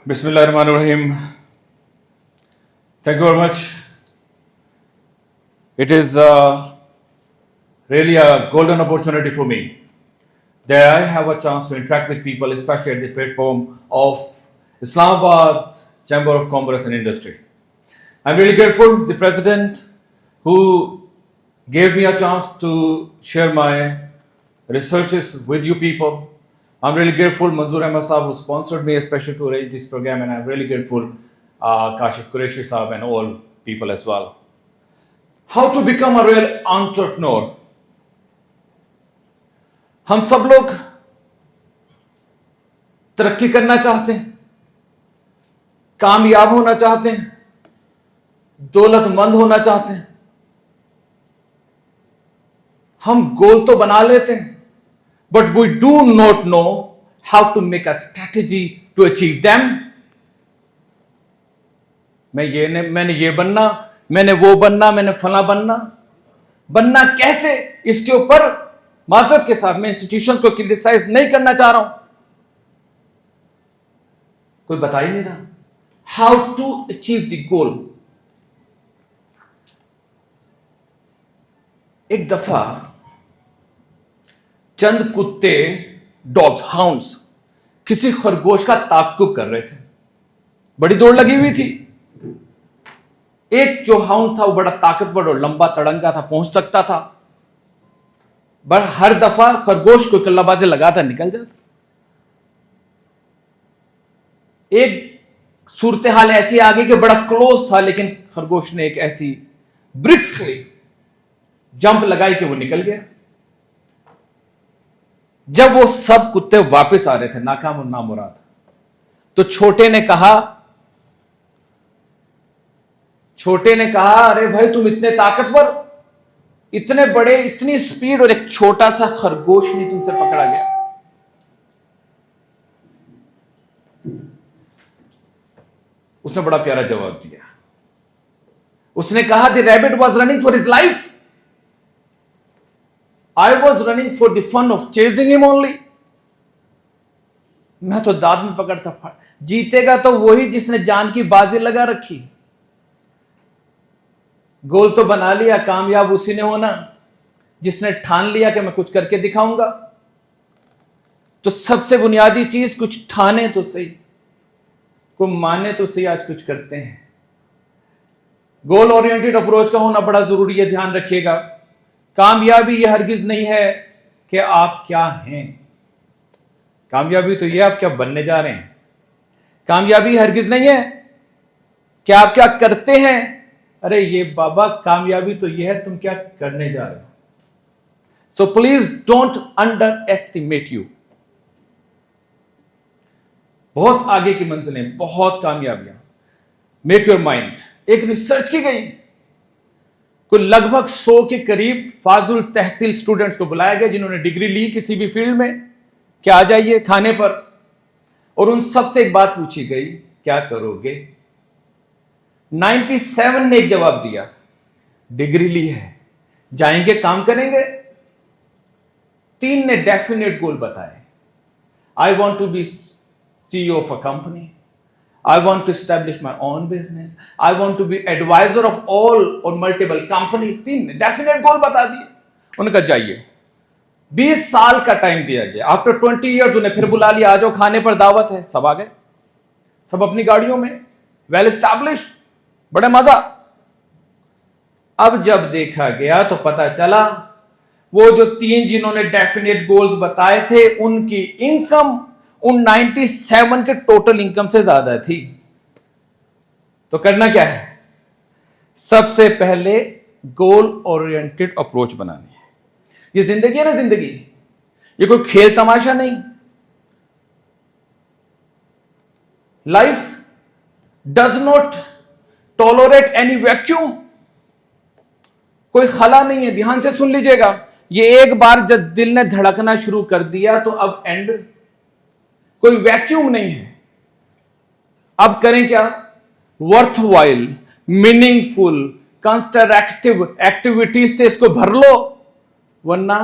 Bismillahirrahmanirrahim. Thank you very much. It is really a golden opportunity for me that I have a chance to interact with people, especially at the platform of Islamabad Chamber of Commerce and Industry. I'm really grateful the president who gave me a chance to share my researches with you people. I'm really grateful Manzoor Ahmed Saab who sponsored me especially to arrange this program, and I'm really grateful Kashif Qureshi Saab and all people as well. How to become a real entrepreneur? हम सब लोग तरक्की करना चाहते हैं, कामयाब होना चाहते हैं, दौलतमंद होना चाहते हैं. हम गोल तो बना लेते हैं, but we do not know how to make a strategy to achieve them. मैंने ये बनना, मैंने वो बनना, मैंने फला बनना कैसे, इसके ऊपर माजरत के साथ मैं इंस्टीट्यूशंस को क्रिटिसाइज नहीं करना चाह रहा हूं, कोई बता ही नहीं रहा. How to achieve the goal. एक दफा चंद कुत्ते, डॉग्स, हाउंड्स किसी खरगोश का ताक्कुब कर रहे थे. बड़ी दौड़ लगी हुई थी. एक जो हाउंड था वो बड़ा ताकतवर और लंबा तड़ंगा था, पहुंच सकता था, पर हर दफा खरगोश को कल्लाबाजी लगाता निकल जाता. एक सूरत हाल ऐसी आ गई कि बड़ा क्लोज था, लेकिन खरगोश ने एक ऐसी ब्रिस्कली जंप लगाई कि वो निकल गया. जब वो सब कुत्ते वापस आ रहे थे नाकाम और नामुराद, तो छोटे ने कहा अरे भाई तुम इतने ताकतवर, इतने बड़े, इतनी स्पीड, और एक छोटा सा खरगोश नहीं तुमसे पकड़ा गया. उसने बड़ा प्यारा जवाब दिया. उसने कहा the rabbit was running for his life, I was running for the fun of chasing him only. मैं तो दांत में पकड़ता. जीतेगा तो वही जिसने जान की बाजी लगा रखी. गोल तो बना लिया, कामयाब उसी ने होना जिसने ठान लिया कि मैं कुछ करके दिखाऊंगा. तो सबसे बुनियादी चीज, कुछ ठाने तो सही, को माने तो सही, आज कुछ करते हैं. गोल ओरिएंटेड अप्रोच का होना बड़ा जरूरी है, ध्यान रखिएगा. कामयाबी यह हरगिज नहीं है कि आप क्या हैं, कामयाबी तो यह आप क्या बनने जा रहे हैं. कामयाबी हरगिज नहीं है कि आप क्या करते हैं. अरे ये बाबा, कामयाबी तो यह है तुम क्या करने जा रहे हो. So please don't underestimate you. बहुत आगे की मंजिलें, बहुत कामयाबियां. Make your mind. एक रिसर्च की गई, कोई लगभग 100 के करीब फाजुल तहसील स्टूडेंट्स को बुलाया गया जिन्होंने डिग्री ली किसी भी फील्ड में, क्या आ जाइए खाने पर, और उन सबसे एक बात पूछी गई, क्या करोगे. 97 ने एक जवाब दिया, डिग्री ली है, जाएंगे काम करेंगे. 3 ने डेफिनेट गोल बताए. I want to be CEO of a company, I want to establish my own business. I want to be advisor of all or multiple companies. 3 ने डेफिनेट गोल बता दिए. उनका जाइए. 20 साल का टाइम दिया गया. आफ्टर 20 ईयर्स उन्हें फिर बुला लिया, आ जाओ खाने पर, दावत है. सब आ गए, सब अपनी गाड़ियों में, वेल एस्टैब्लिश्ड, बड़े मजा. अब जब देखा गया तो पता चला वो जो 3 जिन्होंने डेफिनेट गोल्स बताए थे, उनकी इनकम उन 97 के टोटल इनकम से ज्यादा थी. तो करना क्या है, सबसे पहले गोल ओरिएंटेड अप्रोच बनानी है. ये जिंदगी है ना, जिंदगी ये कोई खेल तमाशा नहीं. Life does not tolerate any vacuum. कोई खला नहीं है. ध्यान से सुन लीजिएगा. ये एक बार जब दिल ने धड़कना शुरू कर दिया तो अब एंड, कोई वैक्यूम नहीं है. अब करें क्या, worth while, meaningful, constructive activities से इसको भर लो, वरना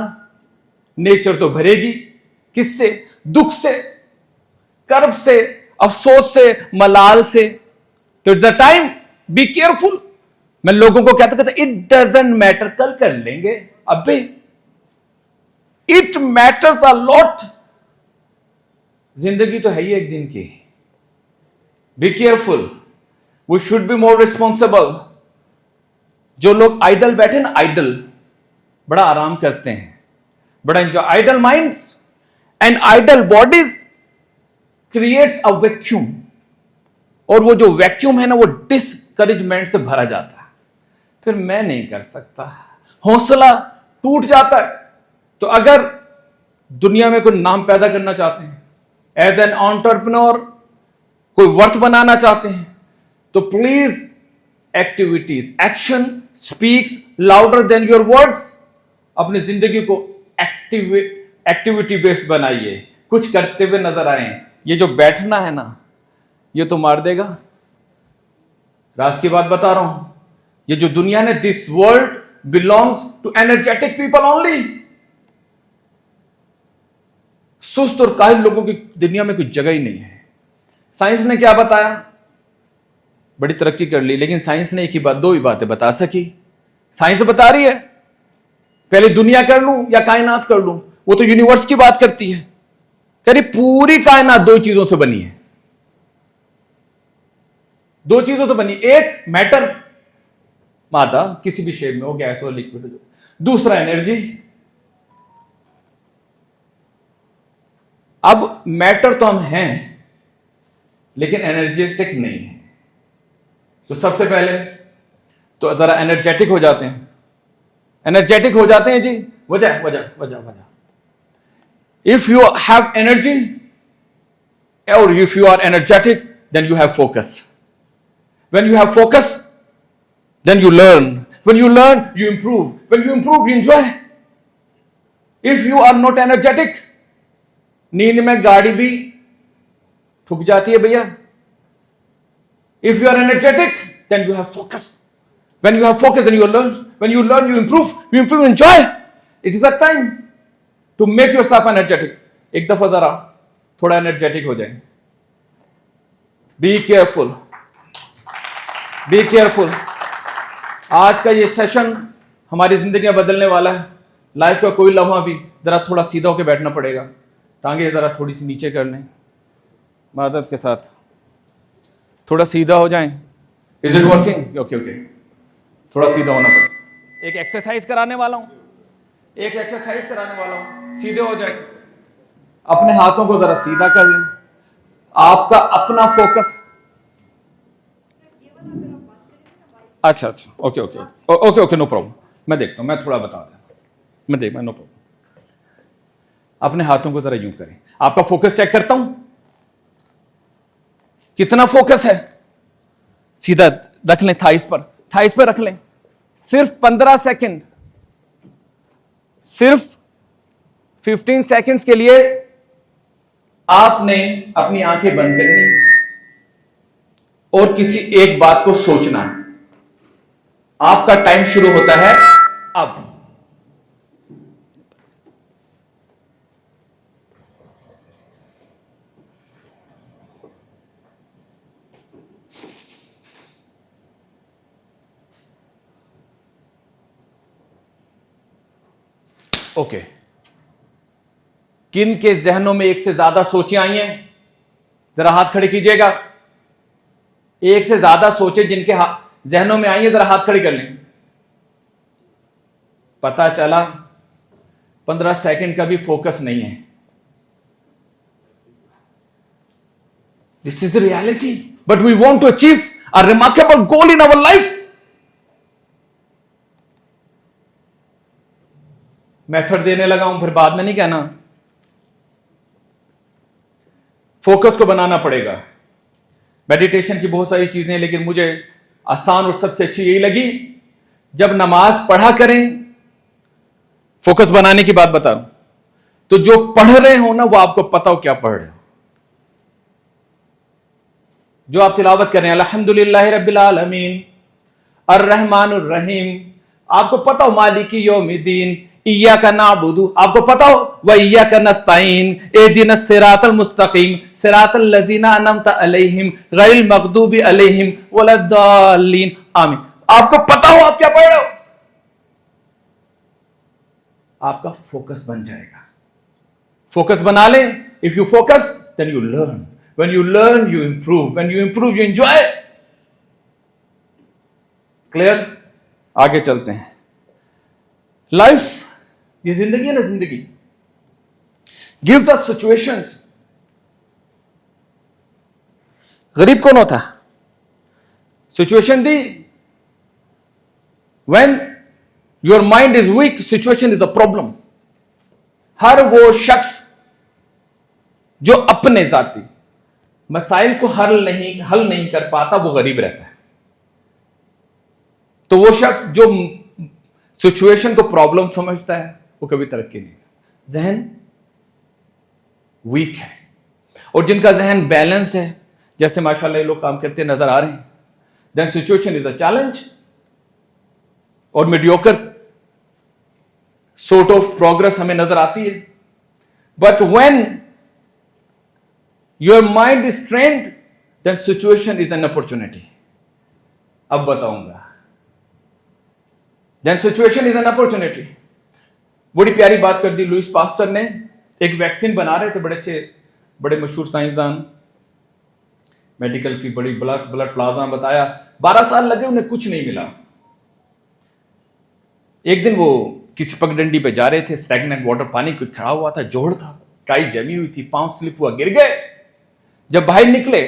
नेचर तो भरेगी किससे, दुख से, कर्ब से, अफसोस से, मलाल से। तो it's a time, be careful. मैं लोगों को कहता इट डजंट मैटर, कल कर लेंगे। अबे इट मैटर्स अ लॉट। जिंदगी तो है ही एक दिन की। Be careful, we should be more responsible. जो लोग आइडल बैठे ना, आइडल बड़ा आराम करते हैं, बड़ा enjoy. Idle minds and idle bodies creates a vacuum, और वो जो वैक्यूम है ना, वो डिस्करेजमेंट से भरा जाता है। फिर मैं नहीं कर सकता, हौसला टूट जाता है। तो अगर दुनिया में कोई नाम पैदा करना चाहते हैं, एज एन एंटरप्रेन्योर कोई वर्थ बनाना चाहते हैं, तो please activities, action speaks louder than your words. अपनी जिंदगी को एक्टिविटी बेस्ड बनाइए, कुछ करते हुए नजर आए। ये जो बैठना है ना, ये तो मार देगा। राज की बात बता रहा हूं, ये जो दुनिया ने, this world belongs to energetic people only. सुस्त और काहिल लोगों की दुनिया में कोई जगह ही नहीं है। साइंस ने क्या बताया? बड़ी तरक्की कर ली, लेकिन साइंस ने एक ही बात, दो ही बातें बता सकी। साइंस बता रही है पहले दुनिया कर लूं या कायनात कर लूं, वो तो यूनिवर्स की बात करती है। कह रही पूरी कायनात दो चीजों से बनी है, दो चीजों से बनी। एक मैटर, मादा, किसी भी शेप में हो, गैस हो, लिक्विड हो। दूसरा एनर्जी। अब मैटर तो हम हैं, लेकिन एनर्जेटिक नहीं है। तो सबसे पहले तो जरा एनर्जेटिक हो जाते हैं। एनर्जेटिक हो जाते हैं जी। वजह वजह वजह वजह इफ यू हैव एनर्जी और if you are energetic, then you have focus. When you have focus, then you learn. When you learn, you improve. When you improve, you enjoy. If you are not energetic, नींद में गाड़ी भी ठुक जाती है भैया। If you are energetic, then you have focus. When you have focus, then you learn. When you learn, you improve. You improve, you enjoy. It is a time to make yourself energetic. एक दफा जरा थोड़ा energetic हो जाए। Be careful. Be careful. आज का ये session हमारी जिंदगी में बदलने वाला है। लाइफ का कोई लम्हा भी जरा थोड़ा सीधा होकर बैठना पड़ेगा। टांगे जरा थोड़ी सी नीचे कर लें, मदद के साथ थोड़ा सीधा हो जाएं। Is it working? Okay okay, थोड़ा सीधा होना पड़ेगा। एक एक्सरसाइज कराने वाला हूं, एक एक्सरसाइज कराने वाला हूं। सीधे हो जाए, अपने हाथों को जरा सीधा कर लें। आपका अपना फोकस। अच्छा अच्छा, okay okay okay okay, no problem. मैं देखता हूं, मैं थोड़ा बता देता हूं। मैं नो प्रॉब्लम। अपने हाथों को जरा यूं करें। आपका फोकस चेक करता हूं, कितना फोकस है। सीधा रख लें, थाइस पर रख लें। सिर्फ 15 सेकंड, सिर्फ 15 सेकंड्स के लिए आपने अपनी आंखें बंद करनी और किसी एक बात को सोचना है। आपका टाइम शुरू होता है अब। ओके, किन के जहनों में एक से ज्यादा सोचें आई हैं? जरा हाथ खड़े कीजिएगा। एक से ज्यादा सोचे जिनके जहनों में आई है, जरा हाथ खड़े कर लें। पता चला 15 सेकंड का भी फोकस नहीं है। This is the reality, but we want to achieve a remarkable goal in our life. Method देने लगा हूं, फिर बाद में नहीं कहना। फोकस को बनाना पड़ेगा। मेडिटेशन की बहुत सारी चीजें, लेकिन मुझे आसान और सबसे अच्छी यही लगी, जब नमाज पढ़ा करें। फोकस बनाने की बात बता रहा हूं, तो जो पढ़ रहे हो ना, वो आपको पता हो क्या पढ़ रहे हो। जो आप तिलावत कर रहे हैं, अल्हम्दुलिल्लाहि रब्बिल आलमीन अर्रहमानुर रहीम, आपको पता हो मालिकी यौमिद्दीन, इय्याका नअबुदु, आपको पता हो, व इय्याका नस्तईन, इहदिनस सिरातल मुस्तकीम, सिरातल लजीना अनअमता अलैहिम गैरिल मगदूबी अलैहिम वलद्दालीन, आमीन। आपको पता हो आप क्या पढ़ रहे हो, आपका फोकस बन जाएगा। फोकस बना ले। If you focus then you learn, when you learn you improve, when you improve you enjoy. Clear? आगे चलते हैं। लाइफ, ये जिंदगी है ना, जिंदगी गिव्स अस सिचुएशंस। गरीब कौन होता? सिचुएशन दी। When your mind is weak, situation is a problem. हर वो शख्स जो अपने जाती मसाइल को हल नहीं कर पाता, वो गरीब रहता है। तो वो शख्स जो सिचुएशन को प्रॉब्लम समझता है, वो कभी तरक्की नहीं करता। जहन वीक है, और जिनका जहन बैलेंस्ड है, जैसे माशाल्लाह ये लोग काम करते नजर आ रहे हैं, then situation is a challenge और मीडियोकर sort of progress हमें नजर आती है। But when your mind is trained, then situation is an opportunity. अब बताऊंगा। Then situation is an opportunity. बड़ी प्यारी बात कर दी लुइस पास्चर ने। एक वैक्सीन बना रहे थे बड़े मशहूर साइंसदान, मेडिकल की बड़ी ब्लड प्लाज्मा बताया। 12 साल लगे, उन्हें कुछ नहीं मिला। एक दिन वो किसी पगडंडी पे जा रहे थे, स्टैग्नेंट वाटर, पानी कोई खड़ा हुआ था, जोड़ था, काई जमी हुई थी, पांव स्लिप हुआ, गिर गए। जब बाहर निकले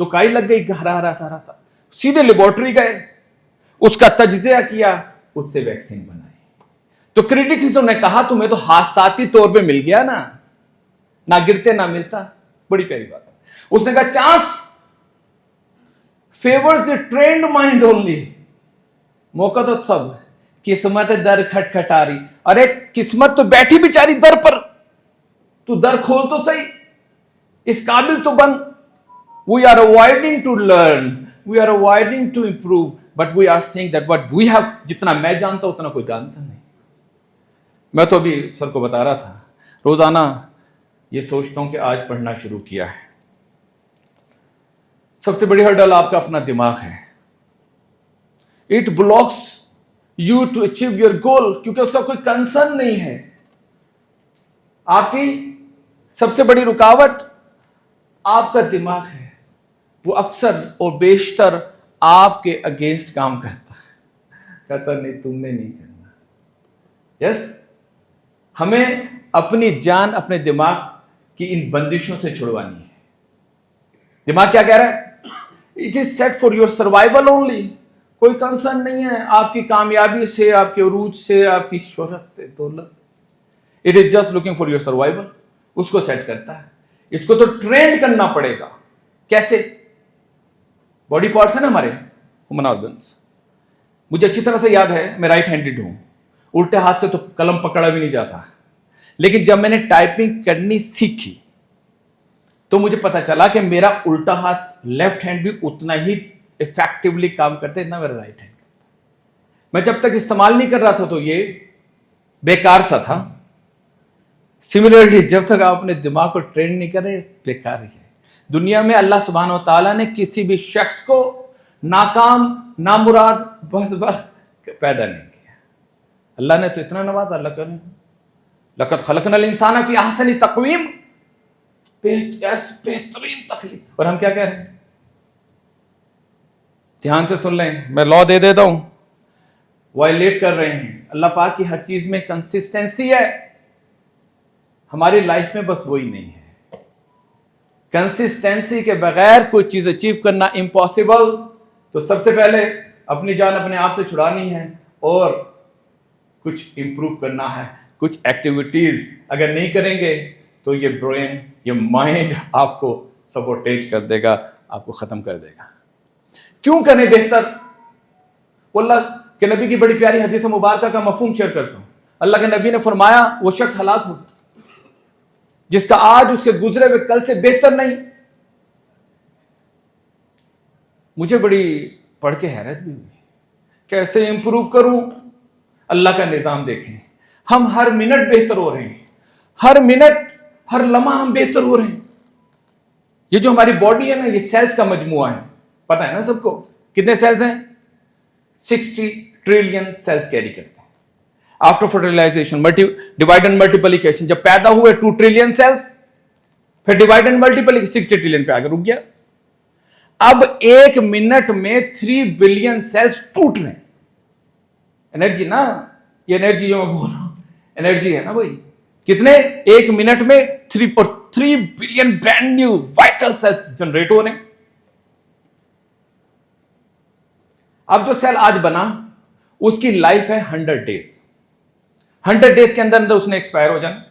तो काई लग गई, हरा हरा सारा सा। सीधे लेबोरेटरी गए, उसका तज्जिया किया, उससे वैक्सीन बनाई। तो क्रिटिक्स ने कहा तुम्हें तो हादसाती तौर पे मिल गया ना गिरते ना मिलता। बड़ी प्यारी बात है। उसने कहा chance favours the trend mind only. मौका तो सब, किस्मत दर खटखटा रही। अरे किस्मत तो बैठी बेचारी दर पर, तू दर खोल तो सही, इस काबिल तो बन। We are avoiding to learn, we are avoiding to improve, but we are saying that what we have, जितना मैं जानता हूं उतना कोई जानता नहीं। मैं तो अभी सर को बता रहा था, रोजाना ये सोचता हूं कि आज पढ़ना शुरू किया है। सबसे बड़ी हर्डल आपका अपना दिमाग है। It blocks you to achieve your goal, क्योंकि उसका कोई कंसर्न नहीं है। आपकी सबसे बड़ी रुकावट आपका दिमाग है। वो अक्सर और बेशतर आपके अगेंस्ट काम करता है, कहता नहीं तुमने नहीं करना। यस, हमें अपनी जान अपने दिमाग की इन बंदिशों से छुड़वानी है। दिमाग क्या कह रहा है? It is set for your survival only. कोई कंसर्न नहीं है आपकी कामयाबी से, आपके उरूज से, आपकी शोहरत से, दौलत से। It is just looking for your survival. उसको सेट करता है। इसको तो ट्रेंड करना पड़ेगा। कैसे? बॉडी पार्ट्स है ना हमारे, ह्यूमन ऑर्गन्स। मुझे अच्छी तरह से याद है, मैं राइट हैंडेड हूं, उल्टे हाथ से तो कलम पकड़ा भी नहीं जाता। लेकिन जब मैंने टाइपिंग करनी सीखी तो मुझे पता चला कि मेरा उल्टा हाथ, लेफ्ट हैंड भी उतना ही इफेक्टिवली काम करते इतना मेरा राइट हैंड करता। मैं जब तक इस्तेमाल नहीं कर रहा था तो ये बेकार सा था। सिमिलरली जब तक आप अपने दिमाग को ट्रेन नहीं कर रहे, बेकार ही है। दुनिया में अल्लाह सुब्हान व तआला ने किसी भी शख्स को नाकाम, नामुराद, बस पैदा नहीं किया। अल्लाह ने तो इतना नवाजा, अल्लाह करे लक़द ख़लक़नल इंसाना फ़ी अहसनि तक़वीम, बेहतरीन तख़लीक़। और हम क्या कह रहे हैं? ध्यान से सुन लें, मैं लॉ दे देता हूं, वायलेट कर रहे हैं। अल्लाह पाक की हर चीज में कंसिस्टेंसी है, हमारी लाइफ में बस वही नहीं है। कंसिस्टेंसी के बगैर कोई चीज अचीव करना इम्पॉसिबल। तो सबसे पहले अपनी जान अपने आप से छुड़ानी है और कुछ इंप्रूव करना है, कुछ एक्टिविटीज अगर नहीं करेंगे तो ये ब्रेन, ये माइंड आपको सबोटेज कर देगा, आपको खत्म कर देगा। क्यों करें बेहतर? अल्लाह के नबी की बड़ी प्यारी हदीस मुबारक का मफहूम शेयर करता हूं। अल्लाह के नबी ने फरमाया, वो शख्स हलाक हो जिसका आज उसके गुजरे हुए कल से बेहतर नहीं। मुझे बड़ी पढ़ के हैरत भी हुई, कैसे इंप्रूव करूं? अल्लाह का निजाम देखें, हम हर मिनट बेहतर हो रहे हैं, हर मिनट हर लम्हा हम बेहतर हो रहे हैं। ये जो हमारी बॉडी है ना, ये सेल्स का मजमुआ है, पता है ना सबको। कितने सेल्स हैं? 60 ट्रिलियन सेल्स कैरी करते हैं। After fertilisation, divide and multiplication, जब पैदा हुए 2 ट्रिलियन सेल्स, फिर डिवाइड एंड मल्टीप्लिकेशन 60 ट्रिलियन पे आगे रुक गया। अब 1 मिनट में 3 बिलियन सेल्स टूट रहे हैं। एनर्जी ना, ये एनर्जी जो मैं बोल रहा हूं एनर्जी है ना भाई। कितने? 1 मिनट में 3 billion brand new vital cells generate हो रहे हैं। अब जो सेल आज बना उसकी लाइफ है 100 डेज। 100 डेज के अंदर अंदर उसने एक्सपायर हो जाना,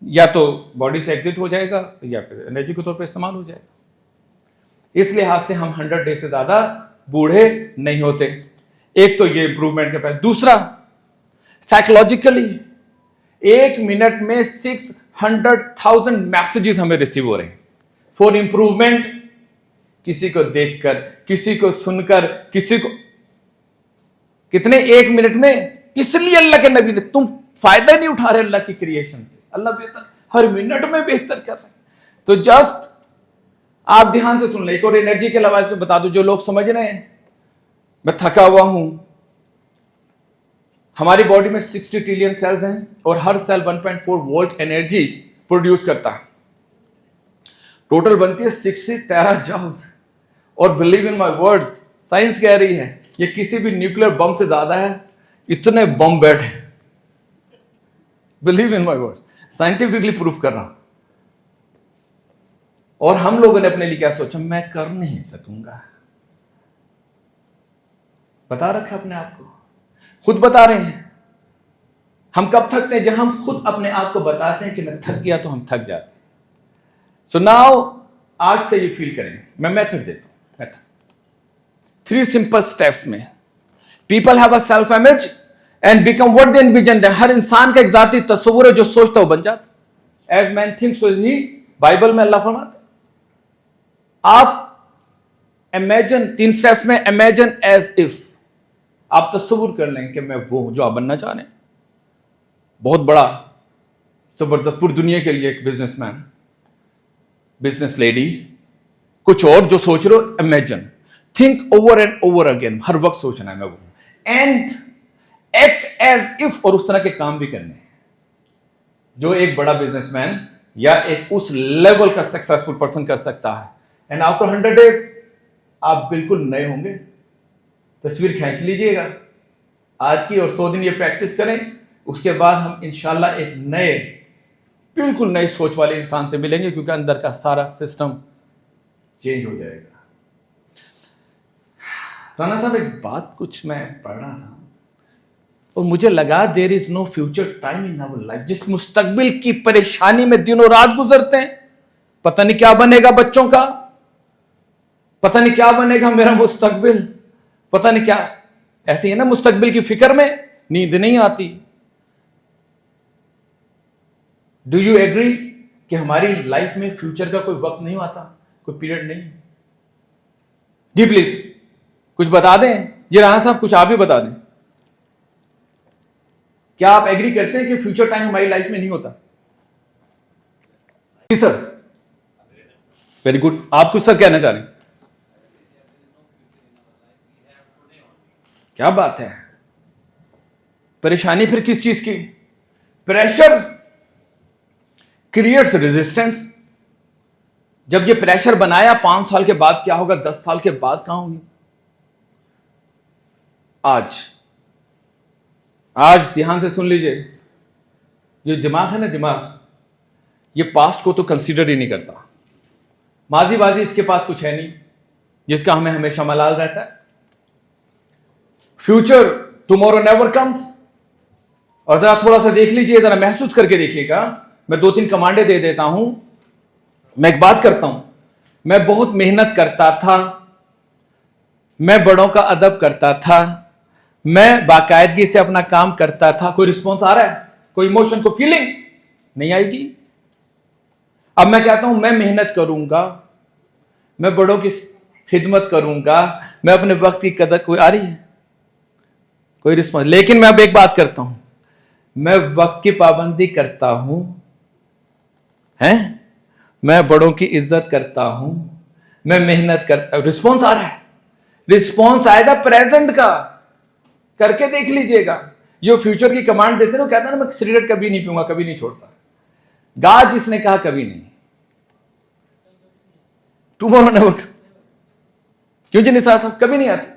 या तो बॉडी से एग्जिट हो जाएगा या फिर एनर्जी के तौर पर इस्तेमाल हो जाएगा। इस लिहाज से हम 100 डेज से ज्यादा बूढ़े नहीं होते। एक तो ये इंप्रूवमेंट के पहले। दूसरा, साइकोलॉजिकली 1 मिनट में 600,000 मैसेजेस हमें रिसीव हो रहे हैं फॉर इंप्रूवमेंट। किसी को देखकर, किसी को सुनकर, किसी को, कितने 1 मिनट में। इसलिए अल्लाह के नबी ने, तुम फायदा नहीं उठा रहे अल्लाह की क्रिएशन से, अल्लाह बेहतर हर मिनट में बेहतर कर रहे हैं। तो जस्ट आप ध्यान से सुन ले। एक और एनर्जी के हवाले से बता दो, जो लोग समझ रहे हैं मैं थका हुआ हूं। हमारी बॉडी में 60 ट्रिलियन सेल्स हैं और हर सेल 1.4 वोल्ट एनर्जी प्रोड्यूस करता है। टोटल बनती है 60 टेरा जूल्स। और believe in my words, science कह रही है ये किसी भी न्यूक्लियर बम से ज्यादा है। इतने बम बैठे, believe in my words, scientifically proof कर रहा हूं। और हम लोगों ने अपने लिए क्या सोचा? मैं कर नहीं सकूंगा। बता रखा अपने आप को, खुद बता रहे हैं। हम कब थकते हैं? जब हम खुद अपने आप को बताते हैं कि मैं थक गया, तो हम थक जाते हैं। सो नाउ आज से ये फील करें। मैं मेथड देता हूं। मेथड 3 सिंपल स्टेप्स में people have a self image and become what they envision. हर इंसान का एक जाती तस्वुर है, जो सोचता हो बन जाता। As man thinks so is he, Bible में अल्लाह फरमाता है। आप इमेजिन, 3 स्टेप्स में, इमेजिन एज इफ, आप तस्वुर कर लें कि मैं वो हूं जो आप बनना चाह रहे हैं। बहुत बड़ा जबरदस्त पूरी दुनिया के लिए एक बिजनेसमैन, बिजनेस लेडी, कुछ और जो सोच रहे हो, imagine, think over and over again, हर वक्त सोचना है मैं वो, एंड एक्ट एज इफ, और उस तरह के काम भी करने हैं जो एक बड़ा बिजनेसमैन या एक उस लेवल का सक्सेसफुल पर्सन कर सकता है। एंड आफ्टर 100 डेज आप बिल्कुल नए होंगे। तस्वीर खींच लीजिएगा आज की और 100 दिन ये प्रैक्टिस करें। उसके बाद हम इंशाल्लाह एक नए, बिल्कुल नई सोच वाले इंसान से मिलेंगे, क्योंकि अंदर का सारा सिस्टम चेंज हो जाएगा। राणा साहब, एक बात कुछ मैं पढ़ रहा था और मुझे लगा there is no future time in our life. जिस मुस्तकबिल की परेशानी में दिनों रात गुजरते हैं, पता नहीं क्या बनेगा बच्चों का, पता नहीं क्या बनेगा मेरा मुस्तकबिल, पता नहीं क्या। ऐसे ही है ना, मुस्तकबिल की फिक्र में नींद नहीं आती। डू यू एग्री कि हमारी लाइफ में फ्यूचर का कोई वक्त नहीं आता, कोई पीरियड नहीं? जी प्लीज कुछ बता दें। जी राणा साहब, कुछ आप भी बता दें। क्या आप एग्री करते हैं कि फ्यूचर टाइम हमारी लाइफ में नहीं होता? जी सर, वेरी गुड। आप कुछ सर कहना चाह रहे हैं? क्या बात है। परेशानी फिर किस चीज की? Pressure creates resistance. जब ये प्रेशर बनाया, 5 साल के बाद क्या होगा, 10 साल के बाद कहां होगी? आज ध्यान से सुन लीजिए। ये दिमाग है ना, दिमाग, ये पास्ट को तो कंसीडर ही नहीं करता। माजी बाजी इसके पास कुछ है नहीं जिसका हमें हमेशा मलाल रहता है। Future tomorrow never comes. और जरा थोड़ा सा देख लीजिए, जरा महसूस करके देखिएगा। मैं 2-3 कमांडे दे देता हूं। मैं एक बात करता हूं, मैं बहुत मेहनत करता था, मैं बड़ों का अदब करता था, मैं बाकायदगी से अपना काम करता था। कोई रिस्पॉन्स आ रहा है? कोई इमोशन, को फीलिंग नहीं आएगी। अब मैं कहता हूं मैं मेहनत करूंगा, मैं बड़ों की खिदमत करूंगा, मैं अपने वक्त की कदर। कोई आ रही है? कोई रिस्पॉन्स? लेकिन मैं अब एक बात करता हूं, मैं वक्त की पाबंदी करता हूं, हैं, मैं बड़ों की इज्जत करता हूं, मैं मेहनत करता। रिस्पॉन्स आ रहा है, रिस्पॉन्स आएगा प्रेजेंट का, करके देख लीजिएगा। जो फ्यूचर की कमांड देते हैं, वो कहता है ना मैं सिगरेट कभी नहीं पीऊंगा, कभी नहीं छोड़ता। गा जिसने कहा कभी नहीं, टुमारो नेवर, क्यों जी नहीं साहब, कभी नहीं आती।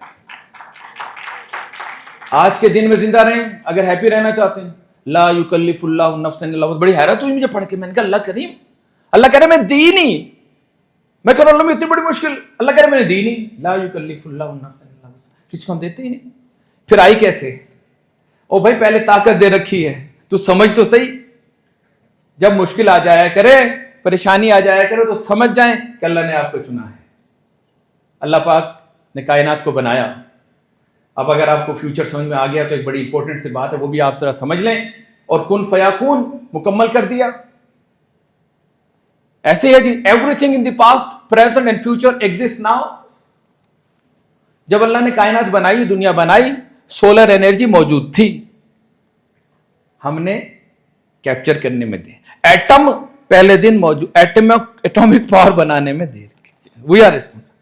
आज के दिन में जिंदा रहें, अगर हैप्पी रहना चाहते हैं। ला युकल्लिफुल्लाहु नफ्सन इल्ला वुसअहा। बड़ी हैरत हुई मुझे पढ़ के, मैंने कहा अल्लाह करीम, अल्लाह कह रहे मैं दी नहीं, मैं कह रहा हूं इतनी बड़ी मुश्किल, अल्लाह कह रहे मैंने दी नहीं। ला युकल्लिफुल्लाहु नफ्सन इल्ला वुसअहा, किसी को हम देते ही नहीं। फिर आई कैसे? ओ भाई पहले ताकत दे रखी है, तू समझ तो सही। जब मुश्किल आ जाया करे, परेशानी आ जाया करे, तो समझ जाएं कि अल्लाह ने आपको चुना है। अल्लाह पाक ने कायनात को बनाया। अब अगर आपको फ्यूचर समझ में आ गया तो एक बड़ी इंपॉर्टेंट सी बात है, वो भी आप जरा समझ लें। और कुन फयाकून मुकम्मल कर दिया। ऐसे है जी, everything in the past, present and future exist now. जब अल्लाह ने कायनात बनाई, दुनिया बनाई, सोलर एनर्जी मौजूद थी, हमने कैप्चर करने में दी। एटम पहले दिन मौजूद, एटॉमिक पावर बनाने में there, we are responsible.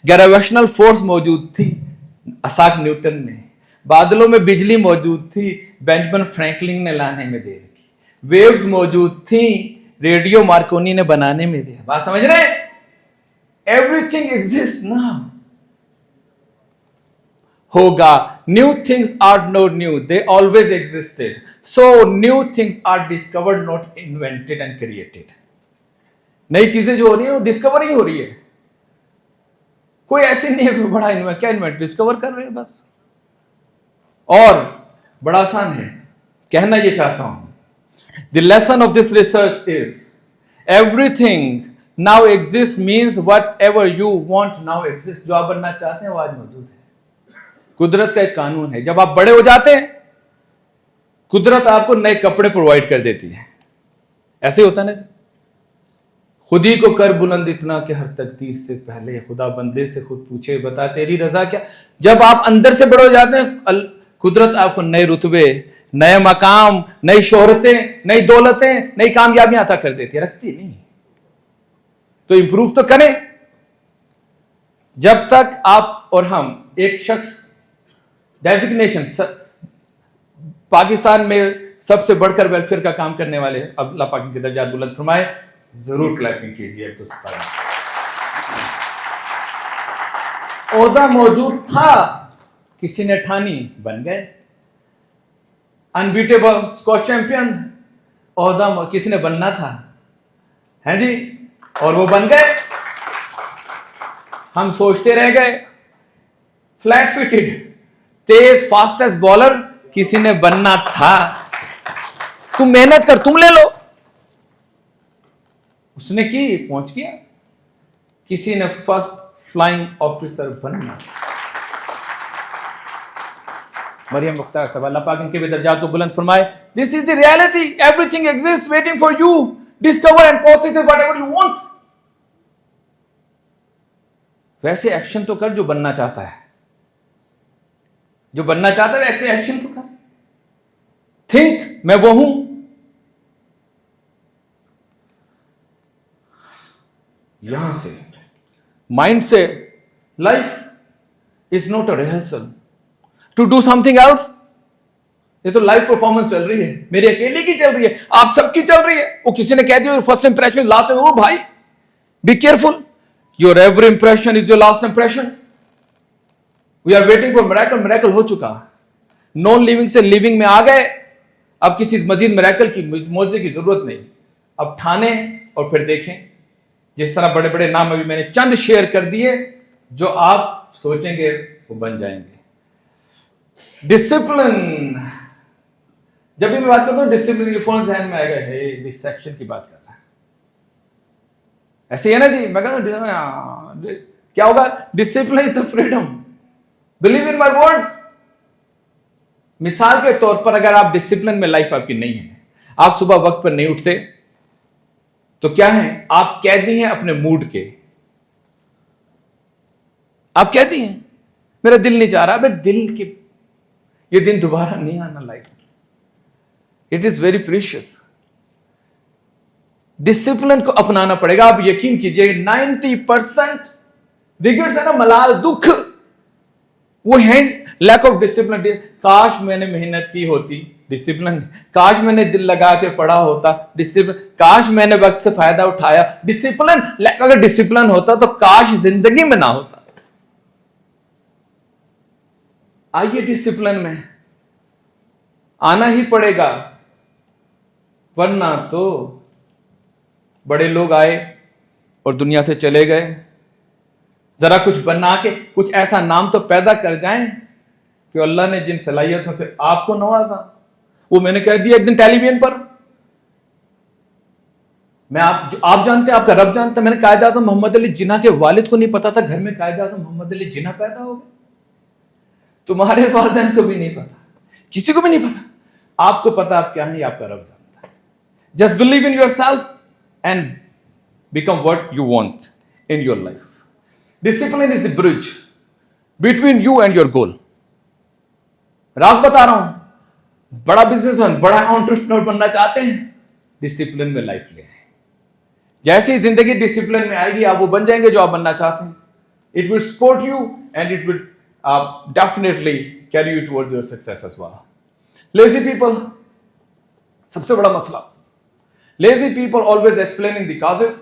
Gravitational force मौजूद थी, असाक न्यूटन ने। बादलों में बिजली मौजूद थी, बेंजामिन फ्रैंकलिन ने लाने में देर की। वेव्स मौजूद थी, रेडियो मार्कोनी ने बनाने में देर। बात समझ रहे हैं? Everything exist now. होगा, new things are not new, they always existed. So new things are discovered, not invented and created. नई चीजें जो हो रही है वो डिस्कवर ही हो रही है, कोई ऐसी नहीं है कोई बड़ा इन्वेंट, क्या इन्वेंट, डिस्कवर कर रहे हैं बस। और बड़ा आसान है, कहना ये चाहता हूं, the lesson of this research is everything now exist means what ever you want now exist. जो आप बनना चाहते हैं वो आज मौजूद है। कुदरत का एक कानून है, जब आप बड़े हो जाते हैं, कुदरत आपको नए कपड़े प्रोवाइड कर देती है। ऐसे होता है ना, खुद ही को कर बुलंद इतना कि हर तकदीर से पहले खुदा बंदे से खुद पूछे बता तेरी रजा क्या। जब आप अंदर से बड़े हो जाते हैं, कुदरत आपको नए रुतबे, नए मकाम, नई शोहरतें, नई दौलतें, नई कामयाबियां अता कर देती है। रखती नहीं तो इंप्रूव तो करें। जब तक आप और हम, एक शख्स डेजिग्नेशन, पाकिस्तान में सबसे बढ़कर वेलफेयर का काम करने वाले, अल्लाह पाक के दर्जात बुलंद फरमाए, जरूर क्लैपिंग कीजिए। तो ओहदा मौजूद था, किसी ने ठानी, बन गए अनबीटेबल स्कॉच चैंपियन। ओहदा किसी ने बनना था, है जी, और वो बन गए। हम सोचते रह गए। फ्लैट फिटेड तेज फास्टेस्ट बॉलर किसी ने बनना था। तुम मेहनत कर, तुम ले लो। उसने की, पहुंच गया। किसी ने फर्स्ट फ्लाइंग ऑफिसर बनना। मरियम मुख्तार साहब, अल्लाह पाक इनके भी दर्जात को बुलंद फरमाए। This is the reality, everything exist waiting for you, discover and possess whatever you want. वैसे एक्शन तो कर जो बनना चाहता है, जो बनना चाहता है वैसे एक्शन तो कर। थिंक, मैं वो हूं। यहां से, माइंड से, life is not a rehearsal to do something else. ये तो लाइव परफॉर्मेंस चल रही है, मेरी अकेले की चल रही है, आप सबकी चल रही है। वो किसी ने कह दिया फर्स्ट इंप्रेशन लास्ट, ओ भाई be careful, your every impression is your last impression. We are waiting for miracle, miracle हो चुका। नॉन लिविंग से लिविंग में आ गए। अब किसी मजीद मिरेकल की, मौजे की जरूरत नहीं। अब ठाने और फिर देखें। जिस तरह बड़े बड़े नाम अभी मैंने चंद शेयर कर दिए, जो आप सोचेंगे वो बन जाएंगे। डिसिप्लिन, जब भी मैं बात करता हूं डिसिप्लिन की फोन जहन में आएगा, है इस सेक्शन की बात कर रहा है। ऐसे है ना जी, मैं कहता हूं क्या होगा, discipline is the freedom, believe in my words. मिसाल के तौर पर अगर आप डिसिप्लिन में लाइफ आपकी नहीं है, आप सुबह वक्त पर नहीं उठते, तो क्या है, आप कैदी हैं अपने मूड के। आप कैदी हैं, मेरा दिल नहीं चाह रहा। अबे दिल के, ये दिन दोबारा नहीं आना लाइफ में। It is very precious. Discipline को अपनाना पड़ेगा। आप यकीन कीजिए 90% रिग्रेट्स है ना, मलाल, दुख, वो है लैक ऑफ डिसिप्लिन। काश मैंने मेहनत की होती, डिसिप्लिन। काश मैंने दिल लगा के पढ़ा होता, डिसिप्लिन। काश मैंने वक्त से फायदा उठाया, डिसिप्लिन। अगर डिसिप्लिन होता तो काश जिंदगी में ना होता। आइए डिसिप्लिन में आना ही पड़ेगा, वरना तो बड़े लोग आए और दुनिया से चले गए। जरा कुछ बना के कुछ ऐसा नाम तो पैदा कर जाएं कि अल्लाह ने जिन सलाहियतों से आपको नवाजा, वो मैंने कह दिया एक दिन टेलीविजन पर। आप जानते हैं, आपका रब जानता है। मैंने कायद आज़म मोहम्मद अली जिन्ना के वालिद को नहीं पता था घर में कायद आज़म मोहम्मद अली जिन्ना पैदा हो गए। तुम्हारे वालिदैन को भी नहीं पता, किसी को भी नहीं पता। आपको पता आप क्या है, आपका रब जानता है। Just believe in your self and become what you want in your life. Discipline is the bridge between you and your goal. राज बता रहा हूं, बड़ा बिजनेसमैन, बड़ा एंटरप्रेन्योर बनना चाहते हैं, डिसिप्लिन में लाइफ ले आए। जैसी जिंदगी डिसिप्लिन में आएगी, आप वो बन जाएंगे जो आप बनना चाहते हैं। It will support you and it will definitely carry you towards your success as well. Lazy people, सबसे बड़ा मसला। Lazy people always explaining the causes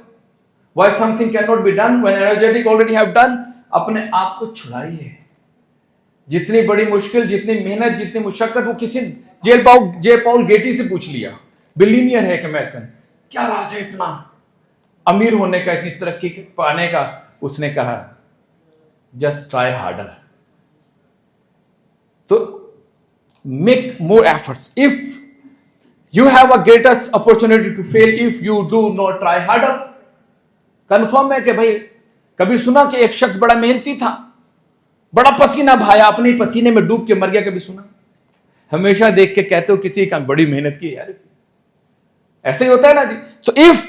why something cannot be done when energetic already have done. अपने आप को छुड़ाइए। जितनी बड़ी मुश्किल, जितनी मेहनत, जितनी मुशक्कत, वो किसी जे पॉल गेटी से पूछ लिया, बिलियनियर है एक अमेरिकन, क्या राज है इतना अमीर होने का, इतनी तरक्की पाने का? उसने कहा जस्ट ट्राई हार्डर। तो make more efforts. If you have a greatest opportunity to fail if you do not try harder. Confirm है कि भाई, कभी सुना कि एक शख्स बड़ा मेहनती था, बड़ा पसीना बहाया, अपने पसीने में डूब के मर गया? कभी सुना? हमेशा देख के कहते हो किसी का बड़ी मेहनत की यार, ऐसे ही होता है ना जी। So if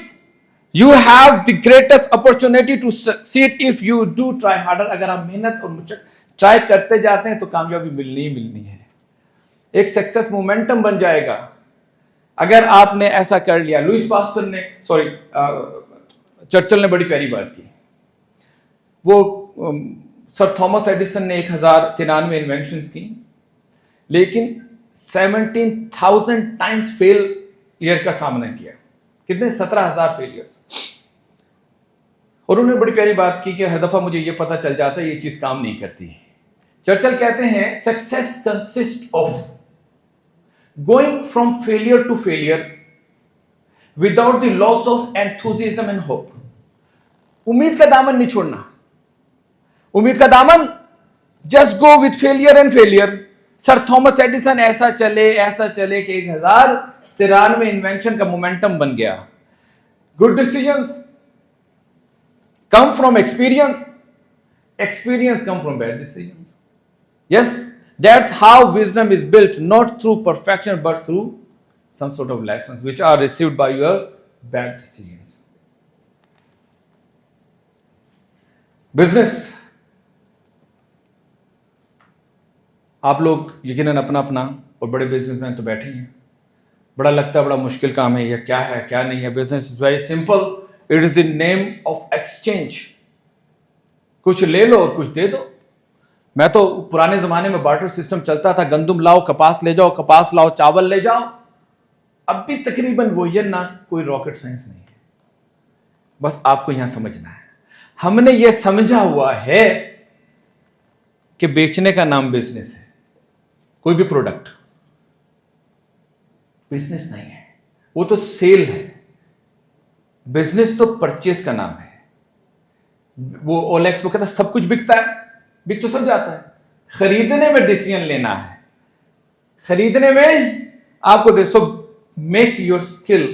you have the greatest opportunity to succeed if you do try harder, अगर आप मेहनत और ट्राई करते जाते हैं तो कामयाबी मिलनी ही मिलनी है। एक सक्सेस मोमेंटम बन जाएगा अगर आपने ऐसा कर लिया। लुइस पास्टर ने, चर्चिल ने बड़ी प्यारी बात की। वो सर थॉमस एडिसन ने 1093 इन्वेंशंस की, लेकिन 17,000 टाइम्स फेलियर का सामना किया। कितने? 17,000 फेलियर्स। और उन्होंने बड़ी प्यारी बात की कि हर दफा मुझे यह पता चल जाता है ये चीज काम नहीं करती। चर्चिल कहते हैं success consist of going from failure to failure without the loss of enthusiasm and hope. उम्मीद का दामन नहीं छोड़ना। उम्मीद का दामन, just go with failure and failure. Sir Thomas Edison ऐसा चले कि 1093 इन्वेंशन का मोमेंटम बन गया। Good decisions come from experience. Experience come from bad decisions. Yes, that's how wisdom is built, not through perfection but through some sort of lessons which are received by your bad decisions. Business, आप लोग यकीनन अपना अपना, और बड़े businessman तो बैठे हैं। बड़ा लगता है बड़ा मुश्किल काम है, यह क्या है क्या नहीं है। Business is very simple. It is the name of exchange. कुछ ले लो और कुछ दे दो। मैं तो पुराने जमाने में बार्टर सिस्टम चलता था, गंदुम लाओ कपास ले जाओ, कपास लाओ चावल ले जाओ। अब भी तकरीबन वो ये ना, कोई रॉकेट साइंस नहीं है। बस आपको यहां समझना है, हमने ये समझा हुआ है कि बेचने का नाम बिजनेस है। कोई भी प्रोडक्ट बिजनेस नहीं है, वो तो सेल है। बिजनेस तो परचेस का नाम है। वो ओलेक्स वो कहता है सब कुछ बिकता है, बिक तो सब जाता है। खरीदने में डिसीजन लेना है। खरीदने में आपको so make your skill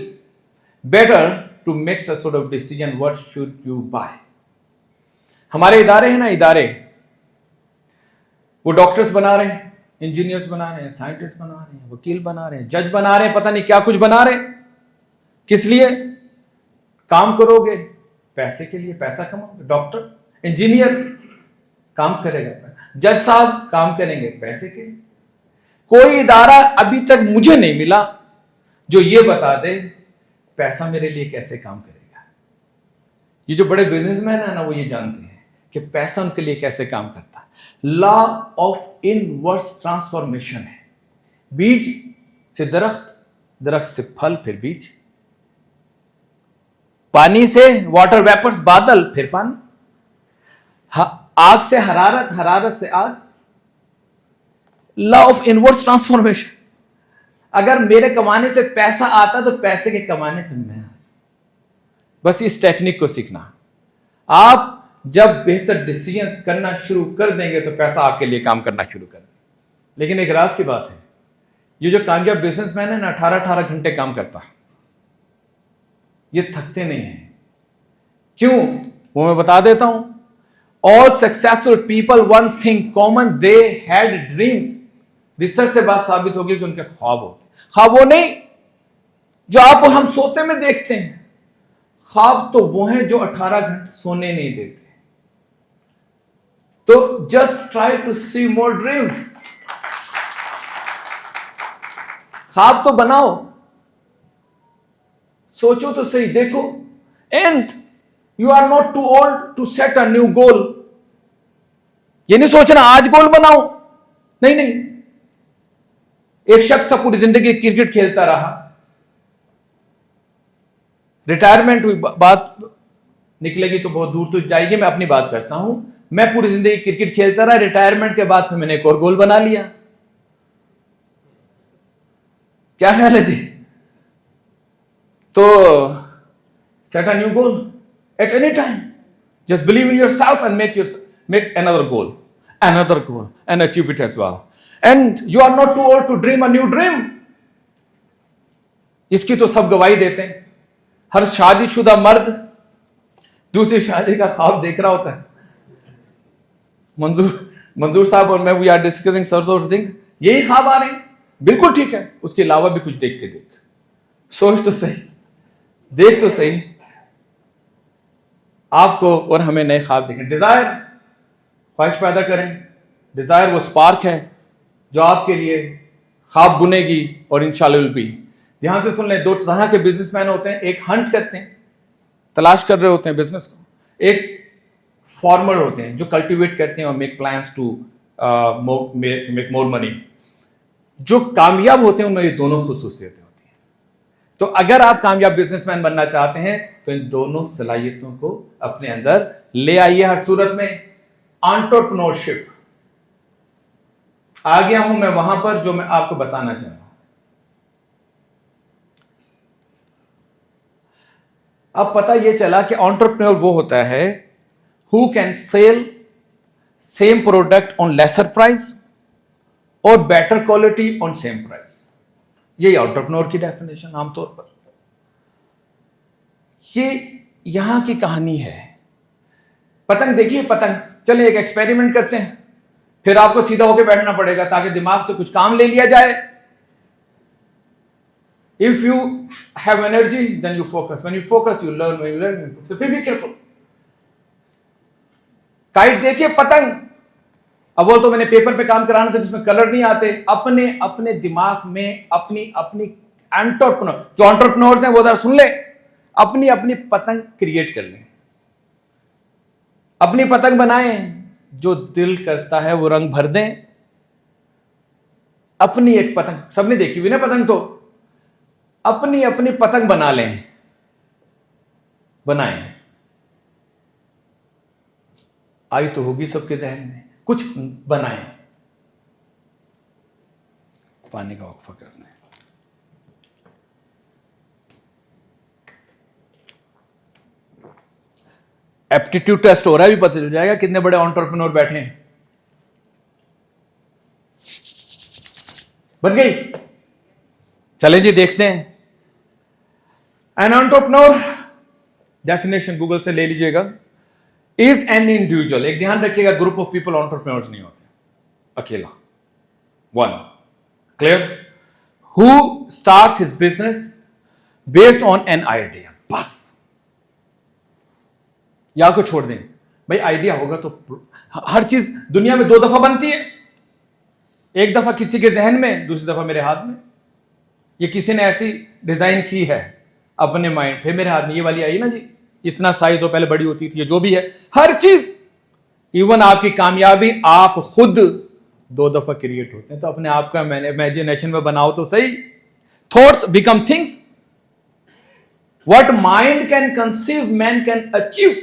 better to make such sort of decision what should you buy. हमारे इदारे हैं ना, इदारे, वो डॉक्टर्स बना रहे हैं, इंजीनियर्स बना रहे हैं, साइंटिस्ट बना रहे हैं, वकील बना रहे हैं, जज बना रहे हैं, पता नहीं क्या कुछ बना रहे हैं। किस लिए? काम करोगे पैसे के लिए, पैसा कमाओगे। डॉक्टर इंजीनियर काम करेगा, जज साहब काम करेंगे पैसे के लिए। कोई इदारा अभी तक मुझे नहीं मिला जो ये बता दे पैसा मेरे लिए कैसे काम करेगा। ये जो बड़े बिजनेसमैन है ना, वो ये जानते हैं कि पैसा उनके लिए कैसे काम करता है। लॉ ऑफ इनवर्स ट्रांसफॉर्मेशन है। बीज से दरख्त, दरख्त से फल, फिर बीज, पानी से वाटर वेपर्स, बादल, फिर पानी, आग से हरारत, हरारत से आग। Law of inverse transformation. अगर मेरे कमाने से पैसा आता तो पैसे के कमाने से मैं, बस इस टेक्निक को सीखना। आप जब बेहतर डिसीजंस करना शुरू कर देंगे तो पैसा आपके लिए काम करना शुरू कर देगा। लेकिन एक राज की बात है, ये जो कामयाब बिजनेसमैन है ना, 18-18 घंटे काम करता है, ये थकते नहीं है। क्यों? वो मैं बता देता हूं। All successful people one thing common, they had dreams. Research से बात साबित होगी कि उनके ख्वाब होते, ख्वाब वो नहीं जो आप और हम सोते में देखते हैं। ख्वाब तो वो हैं जो 18 घंटे सोने नहीं देते। तो just try to see more dreams. ख्वाब तो बनाओ, सोचो तो सही, देखो। And you are not too old to set a new goal. ये नहीं सोचना आज गोल बनाओ, नहीं नहीं। एक शख्स था पूरी जिंदगी क्रिकेट खेलता रहा, रिटायरमेंट हुई, बात निकलेगी तो बहुत दूर तो जाएगी, मैं अपनी बात करता हूं। मैं पूरी जिंदगी क्रिकेट खेलता रहा, रिटायरमेंट के बाद फिर मैंने एक और गोल बना लिया। क्या ख्याल है जी? तो set a new goal at any time, just believe in yourself and make another goal and achieve it as well. And you are not too old to dream a new dream. इसकी तो सब गवाही देते हैं। हर शादीशुदा मर्द दूसरी शादी का ख्वाब देख रहा होता है। मंजूर साहब और मैं, we are discussing search of things, यही ख्वाब आ रहे हैं, बिल्कुल ठीक है। उसके अलावा भी कुछ देख के देख, सोच तो सही, देख तो सही। आपको और हमें नए ख्वाब देखें। डिजायर, ख्वाहिश पैदा करें। डिजायर वो स्पार्क है जो आपके लिए ख्वाब बुनेगी और इंशाल्लाह विल बी। ध्यान से सुन लें, दो तरह के बिजनेसमैन होते हैं। एक हंट करते हैं, तलाश कर रहे होते हैं बिजनेस को। एक फॉर्मर होते हैं जो कल्टीवेट करते हैं और make plans to make more money. जो कामयाब होते हैं उनमें ये दोनों खुसूसियतें होती हैं। तो अगर आप कामयाब बिजनेसमैन बनना चाहते हैं तो इन दोनों सलाहियतों को अपने अंदर ले आइए हर सूरत में। एंटरप्रेन्योरशिप, आ गया हूं मैं वहां पर जो मैं आपको बताना चाह रहा हूं। अब पता यह चला कि एंटरप्रेन्योर वो होता है who can sell same product on lesser price और better quality on same price. यही एंटरप्रेन्योर की डेफिनेशन आमतौर पर। ये यहां की कहानी है। पतंग देखिए, पतंग, चलिए एक एक्सपेरिमेंट करते हैं, फिर आपको सीधा होकर बैठना पड़ेगा ताकि दिमाग से कुछ काम ले लिया जाए। If you have energy, then you focus. When you focus, you learn. When you learn, you focus. So be careful. Kite देखिए, पतंग। अब वो तो मैंने पेपर पे काम कराना था जिसमें कलर नहीं आते। अपने अपने दिमाग में अपनी अपनी एंटरप्रेन्योर, जो एंटरप्रेन्योर्स हैं वो जरा सुन ले, अपनी अपनी पतंग क्रिएट कर लें, अपनी पतंग बनाएं, जो दिल करता है वो रंग भर दें। अपनी एक पतंग, सबने देखी हुई ना पतंग, तो अपनी अपनी पतंग बना लें, बनाएं। आई तो होगी सबके जहन में, कुछ बनाएं। पानी का वक्फा करना है। एप्टीट्यूड टेस्ट हो रहा है, भी पता चल जाएगा कितने बड़े एंटरप्रेन्योर बैठे हैं। बन गई? चलें जी, देखते हैं। एन एंटरप्रेन्योर डेफिनेशन गूगल से ले लीजिएगा। इज एन इंडिविजुअल, एक ध्यान रखिएगा, ग्रुप ऑफ पीपल एंटरप्रेन्योर्स नहीं होते, अकेला, one, clear, who starts his business based on an idea. बस या को छोड़ दें भाई, आइडिया होगा तो हर चीज दुनिया में दो दफा बनती है, एक दफा किसी के जहन में, दूसरी दफा मेरे हाथ में। ये किसी ने ऐसी डिजाइन की है अपने माइंड। फिर मेरे हाथ में ये वाली आई ना जी, इतना साइज हो, पहले बड़ी होती थी, जो भी है हर चीज, इवन आपकी कामयाबी आप खुद 2 दफा क्रिएट होते हैं। तो अपने आप का मैंने इमेजिनेशन में बनाओ तो सही। Thoughts become things, what mind can conceive man can achieve.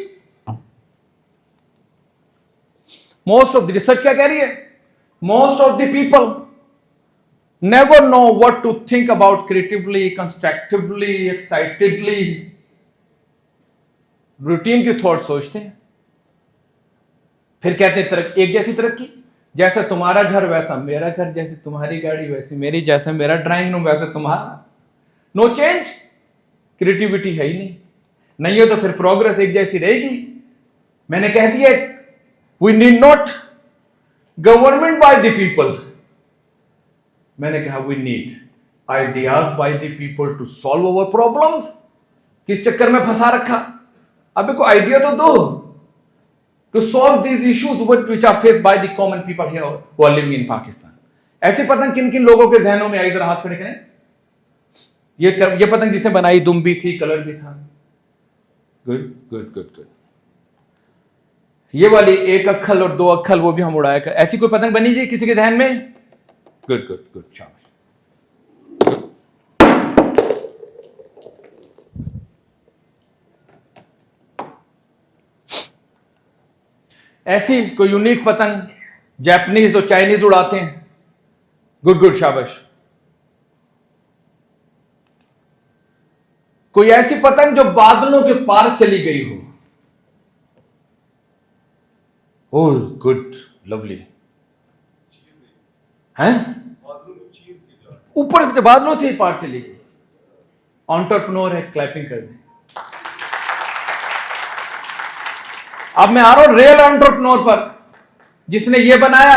Most of the research क्या कह रही है, most of the people never know what to think about creatively, constructively, excitedly. Routine की थॉट सोचते हैं, फिर कहते हैं तरक्की, एक जैसी तरक्की, जैसा तुम्हारा घर वैसा मेरा घर, जैसे तुम्हारी गाड़ी वैसी मेरी, जैसे मेरा ड्राइंग रूम वैसे तुम्हारा। नो चेंज, क्रिएटिविटी है ही नहीं है तो फिर प्रोग्रेस एक जैसी रहेगी। मैंने कह दिया, we need not government by the people, मैंने कहा we need ideas by the people to solve our problems. किस चक्कर में फंसा रखा, अबे को आइडिया तो दो to solve these issues which are faced by the common people here who are living in Pakistan. ऐसी पतंग किन किन लोगों के जहनों में आई, जरा हाथ खड़े करें। ये पतंग जिसने बनाई दुम भी थी, कलर भी था। Good good good good. ये वाली 1 अक्खल और 2 अक्खल वो भी हम उड़ाया कर। ऐसी कोई पतंग बनी जी किसी के जहन में? गुड गुड गुड, शाबाश। ऐसी कोई यूनिक पतंग जापानीज और चाइनीज उड़ाते हैं? गुड गुड, शाबाश। कोई ऐसी पतंग जो बादलों के पार चली गई हो? Oh good, lovely. हैं? ऊपर से बादलों से ही पार चली गई। एंटरप्रेन्योर है, क्लैपिंग कर दें। अब मैं आ रहा हूं रियल एंटरप्रेन्योर पर, जिसने ये बनाया,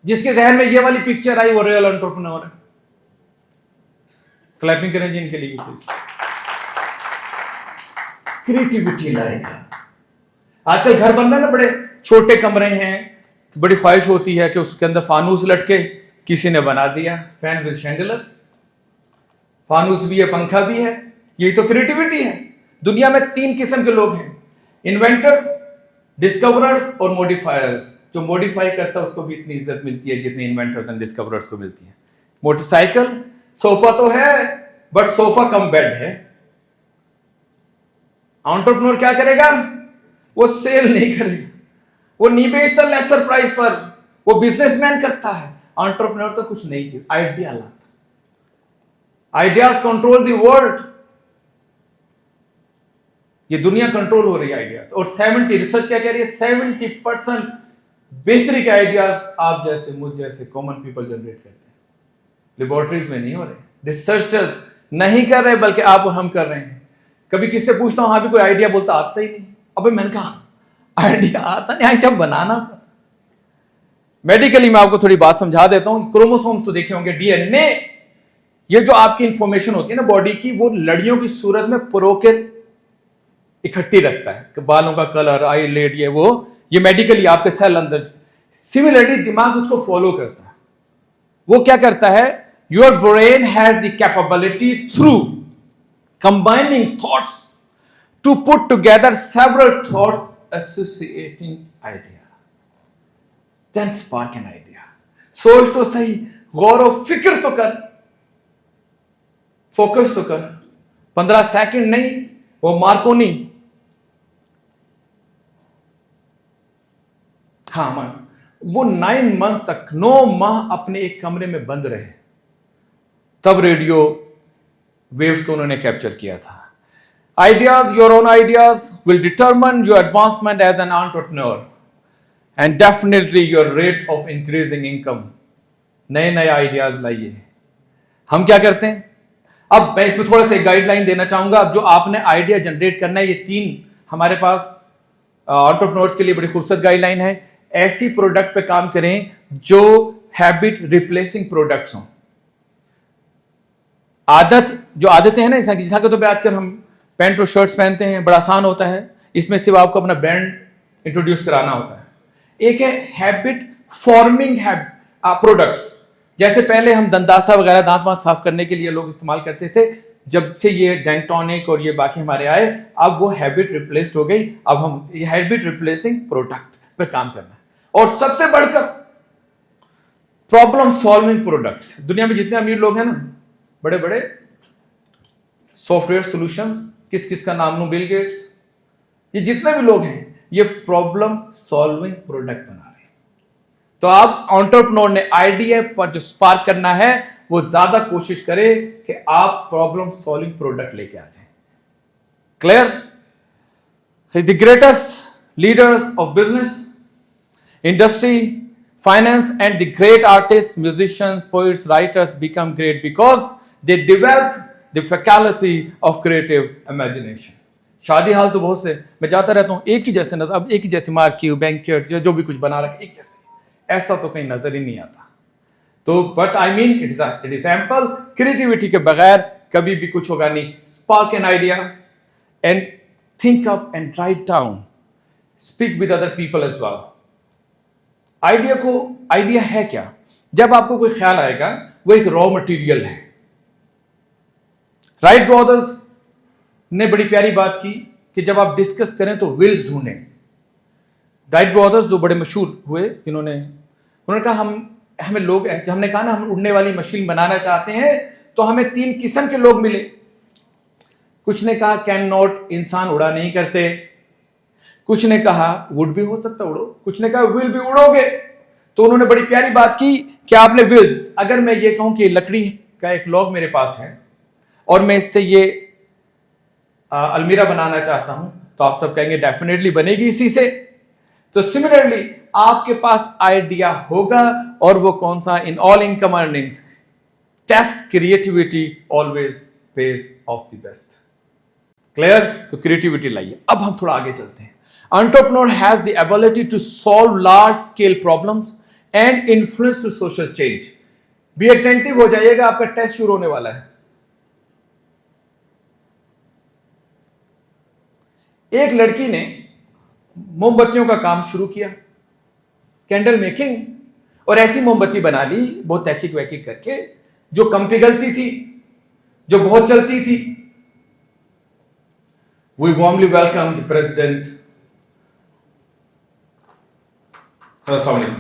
जिसके जहन में ये वाली पिक्चर आई, वो रियल एंटरप्रेन्योर है। क्लैपिंग करें जी इनके लिए प्लीज। क्रिएटिविटी लाएगा। आजकल घर बन रहे ना, बड़े छोटे कमरे हैं, बड़ी ख्वाहिश होती है कि उसके अंदर फानूस लटके, किसी ने बना दिया फैन विद शैंडलर। फानूस भी है, पंखा भी है, यही तो क्रिएटिविटी है। दुनिया में 3 किस्म के लोग हैं, इन्वेंटर्स, डिस्कवरर्स और मॉडिफायर्स। जो मॉडिफाई करता है उसको भी इतनी इज्जत मिलती है जितनी इन्वेंटर्स एंड डिस्कवरर्स को मिलती है। मोटरसाइकिल, सोफा तो है बट सोफा कम बेड है। एंटरप्रेन्योर क्या करेगा? वो सेल नहीं करेगा, वो नहीं बेचता लेसर प्राइस पर, वो बिजनेसमैन करता है। एंटरप्रेन्योर तो कुछ नहीं किया, आइडिया लाता। Ideas control the world. ये दुनिया कंट्रोल हो रही है आइडियाज। और 70, रिसर्च क्या कह रही है, 70% बेहतरी के आइडियाज आप जैसे, मुझ जैसे कॉमन पीपल जनरेट करते हैं। लेबोरेटरीज में नहीं हो रहे, रिसर्चर्स नहीं कर रहे, बल्कि आप और हम कर रहे हैं। कभी किससे पूछता हूं, हाँ भी कोई आइडिया, बोलता आता ही नहीं। अबे मैंने कहा आइडिया आता नहीं, आइडिया बनाना। मेडिकली मैं आपको थोड़ी बात समझा देता हूं। क्रोमोसोम्स तो देखे होंगे, डीएनए, ये जो आपकी इंफॉर्मेशन होती है ना बॉडी की, वो लड़ियों की सूरत में पुरो के इकट्ठी रखता है कि बालों का कलर, आई लेड, ये मेडिकली आपके सेल अंदर। सिमिलरली दिमाग उसको फॉलो करता है। वो क्या करता है, your brain has the capability through combining thoughts to put together several thoughts associating idea, then spark an idea. सोच तो सही, गौर और फिक्र तो कर, फोकस तो कर। 15 सेकंड नहीं, वो मार्कोनी, हाँ मान, वो 9 मंथ तक, 9 माह अपने एक कमरे में बंद रहे, तब रेडियो वेव्स को उन्होंने कैप्चर किया था। Ideas, your own ideas will determine your advancement as an entrepreneur and definitely your rate of increasing income. नए नए आइडियाज लाइए। हम क्या करते हैं, अब मैं इसमें थोड़ा सा गाइडलाइन देना चाहूंगा। अब जो आपने आइडिया जनरेट करना है, ये 3 हमारे पास एंटरप्रेन्योर्स के लिए बड़ी खूबसूरत गाइडलाइन है। ऐसी प्रोडक्ट पे काम करें जो हैबिट रिप्लेसिंग प्रोडक्ट्स हों। जो आदतें हैं ना इंसान की, जैसा कि तो आजकल हम पैंट और शर्ट्स पहनते हैं, बड़ा आसान होता है। इसमें सिर्फ आपको अपना ब्रांड इंट्रोड्यूस कराना होता है। एक है हैबिट फॉर्मिंग प्रोडक्ट्स। जैसे पहले हम दंतासा वगैरह दांत वांत साफ करने के लिए लोग इस्तेमाल करते थे, जब से ये डेंटोनिक और ये बाकी हमारे आए, अब वो हैबिट रिप्लेस्ड हो गई। अब हम ये हैबिट रिप्लेसिंग प्रोडक्ट पर काम करना है। और सबसे बढ़कर प्रॉब्लम सॉल्विंग प्रोडक्ट्स। दुनिया में जितने अमीर लोग हैं ना, बड़े बड़े सॉफ्टवेयर सॉल्यूशंस, किस किस का नाम लूं, बिल गेट्स, ये जितने भी लोग हैं, ये प्रॉब्लम सॉल्विंग प्रोडक्ट बना रहे हैं। तो आप एंटरप्रेन्योर ने आइडिया पर जो स्पार्क करना है, वो ज्यादा कोशिश करे कि आप प्रॉब्लम सॉल्विंग प्रोडक्ट लेके आ जाएं। Clear? The greatest leaders of business, industry, finance, and the great artists, musicians, poets, writers become great because they develop the faculty of creative imagination. शादी हाल तो बहुत से मैं जाता रहता हूँ, एक ही जैसे नजर, अब एक ही जैसी मार्की बैंकेट जो भी कुछ बना रखे एक जैसे, ऐसा तो कहीं नजर ही नहीं आता। तो but I mean it is ample. Creativity के बगैर कभी भी कुछ होगा नहीं। Spark an idea and think up and write down, speak with other people as well. Idea है क्या? जब आपको कोई ख्याल आएगा, वो एक रॉ मटेरियल है। राइट ब्रदर्स ने बड़ी प्यारी बात की कि जब आप डिस्कस करें तो विल्स ढूंढें। राइट ब्रदर्स जो बड़े मशहूर हुए, उन्होंने कहा हमें लोग, हमने कहा ना हम उड़ने वाली मशीन बनाना चाहते हैं, तो हमें 3 किस्म के लोग मिले। कुछ ने कहा कैन नॉट, इंसान उड़ा नहीं करते। कुछ ने कहा वुड भी हो सकता उड़ो, कुछ ने कहा विल भी उड़ोगे। तो उन्होंने बड़ी प्यारी बात की कि आपने विल्स, अगर मैं ये कहूं कि लकड़ी का एक लॉग मेरे पास है और मैं इससे ये अलमीरा बनाना चाहता हूं, तो आप सब कहेंगे डेफिनेटली बनेगी इसी से। तो सिमिलरली आपके पास आइडिया होगा, और वो कौन सा? In all income earnings test creativity always pays off the best. Clear? तो क्रिएटिविटी लाइए। अब हम थोड़ा आगे चलते हैं। Entrepreneur has the ability to solve large scale problems and influence to social change. Be attentive हो जाइएगा, आपका टेस्ट शुरू होने वाला है। एक लड़की ने मोमबत्तियों का काम शुरू किया, कैंडल मेकिंग, और ऐसी मोमबत्ती बना ली बहुत तहकीक वहकीक करके, जो कम पिघलती थी, जो बहुत चलती थी। We warmly welcome the president. Sir अस्सलाम वालेकुम।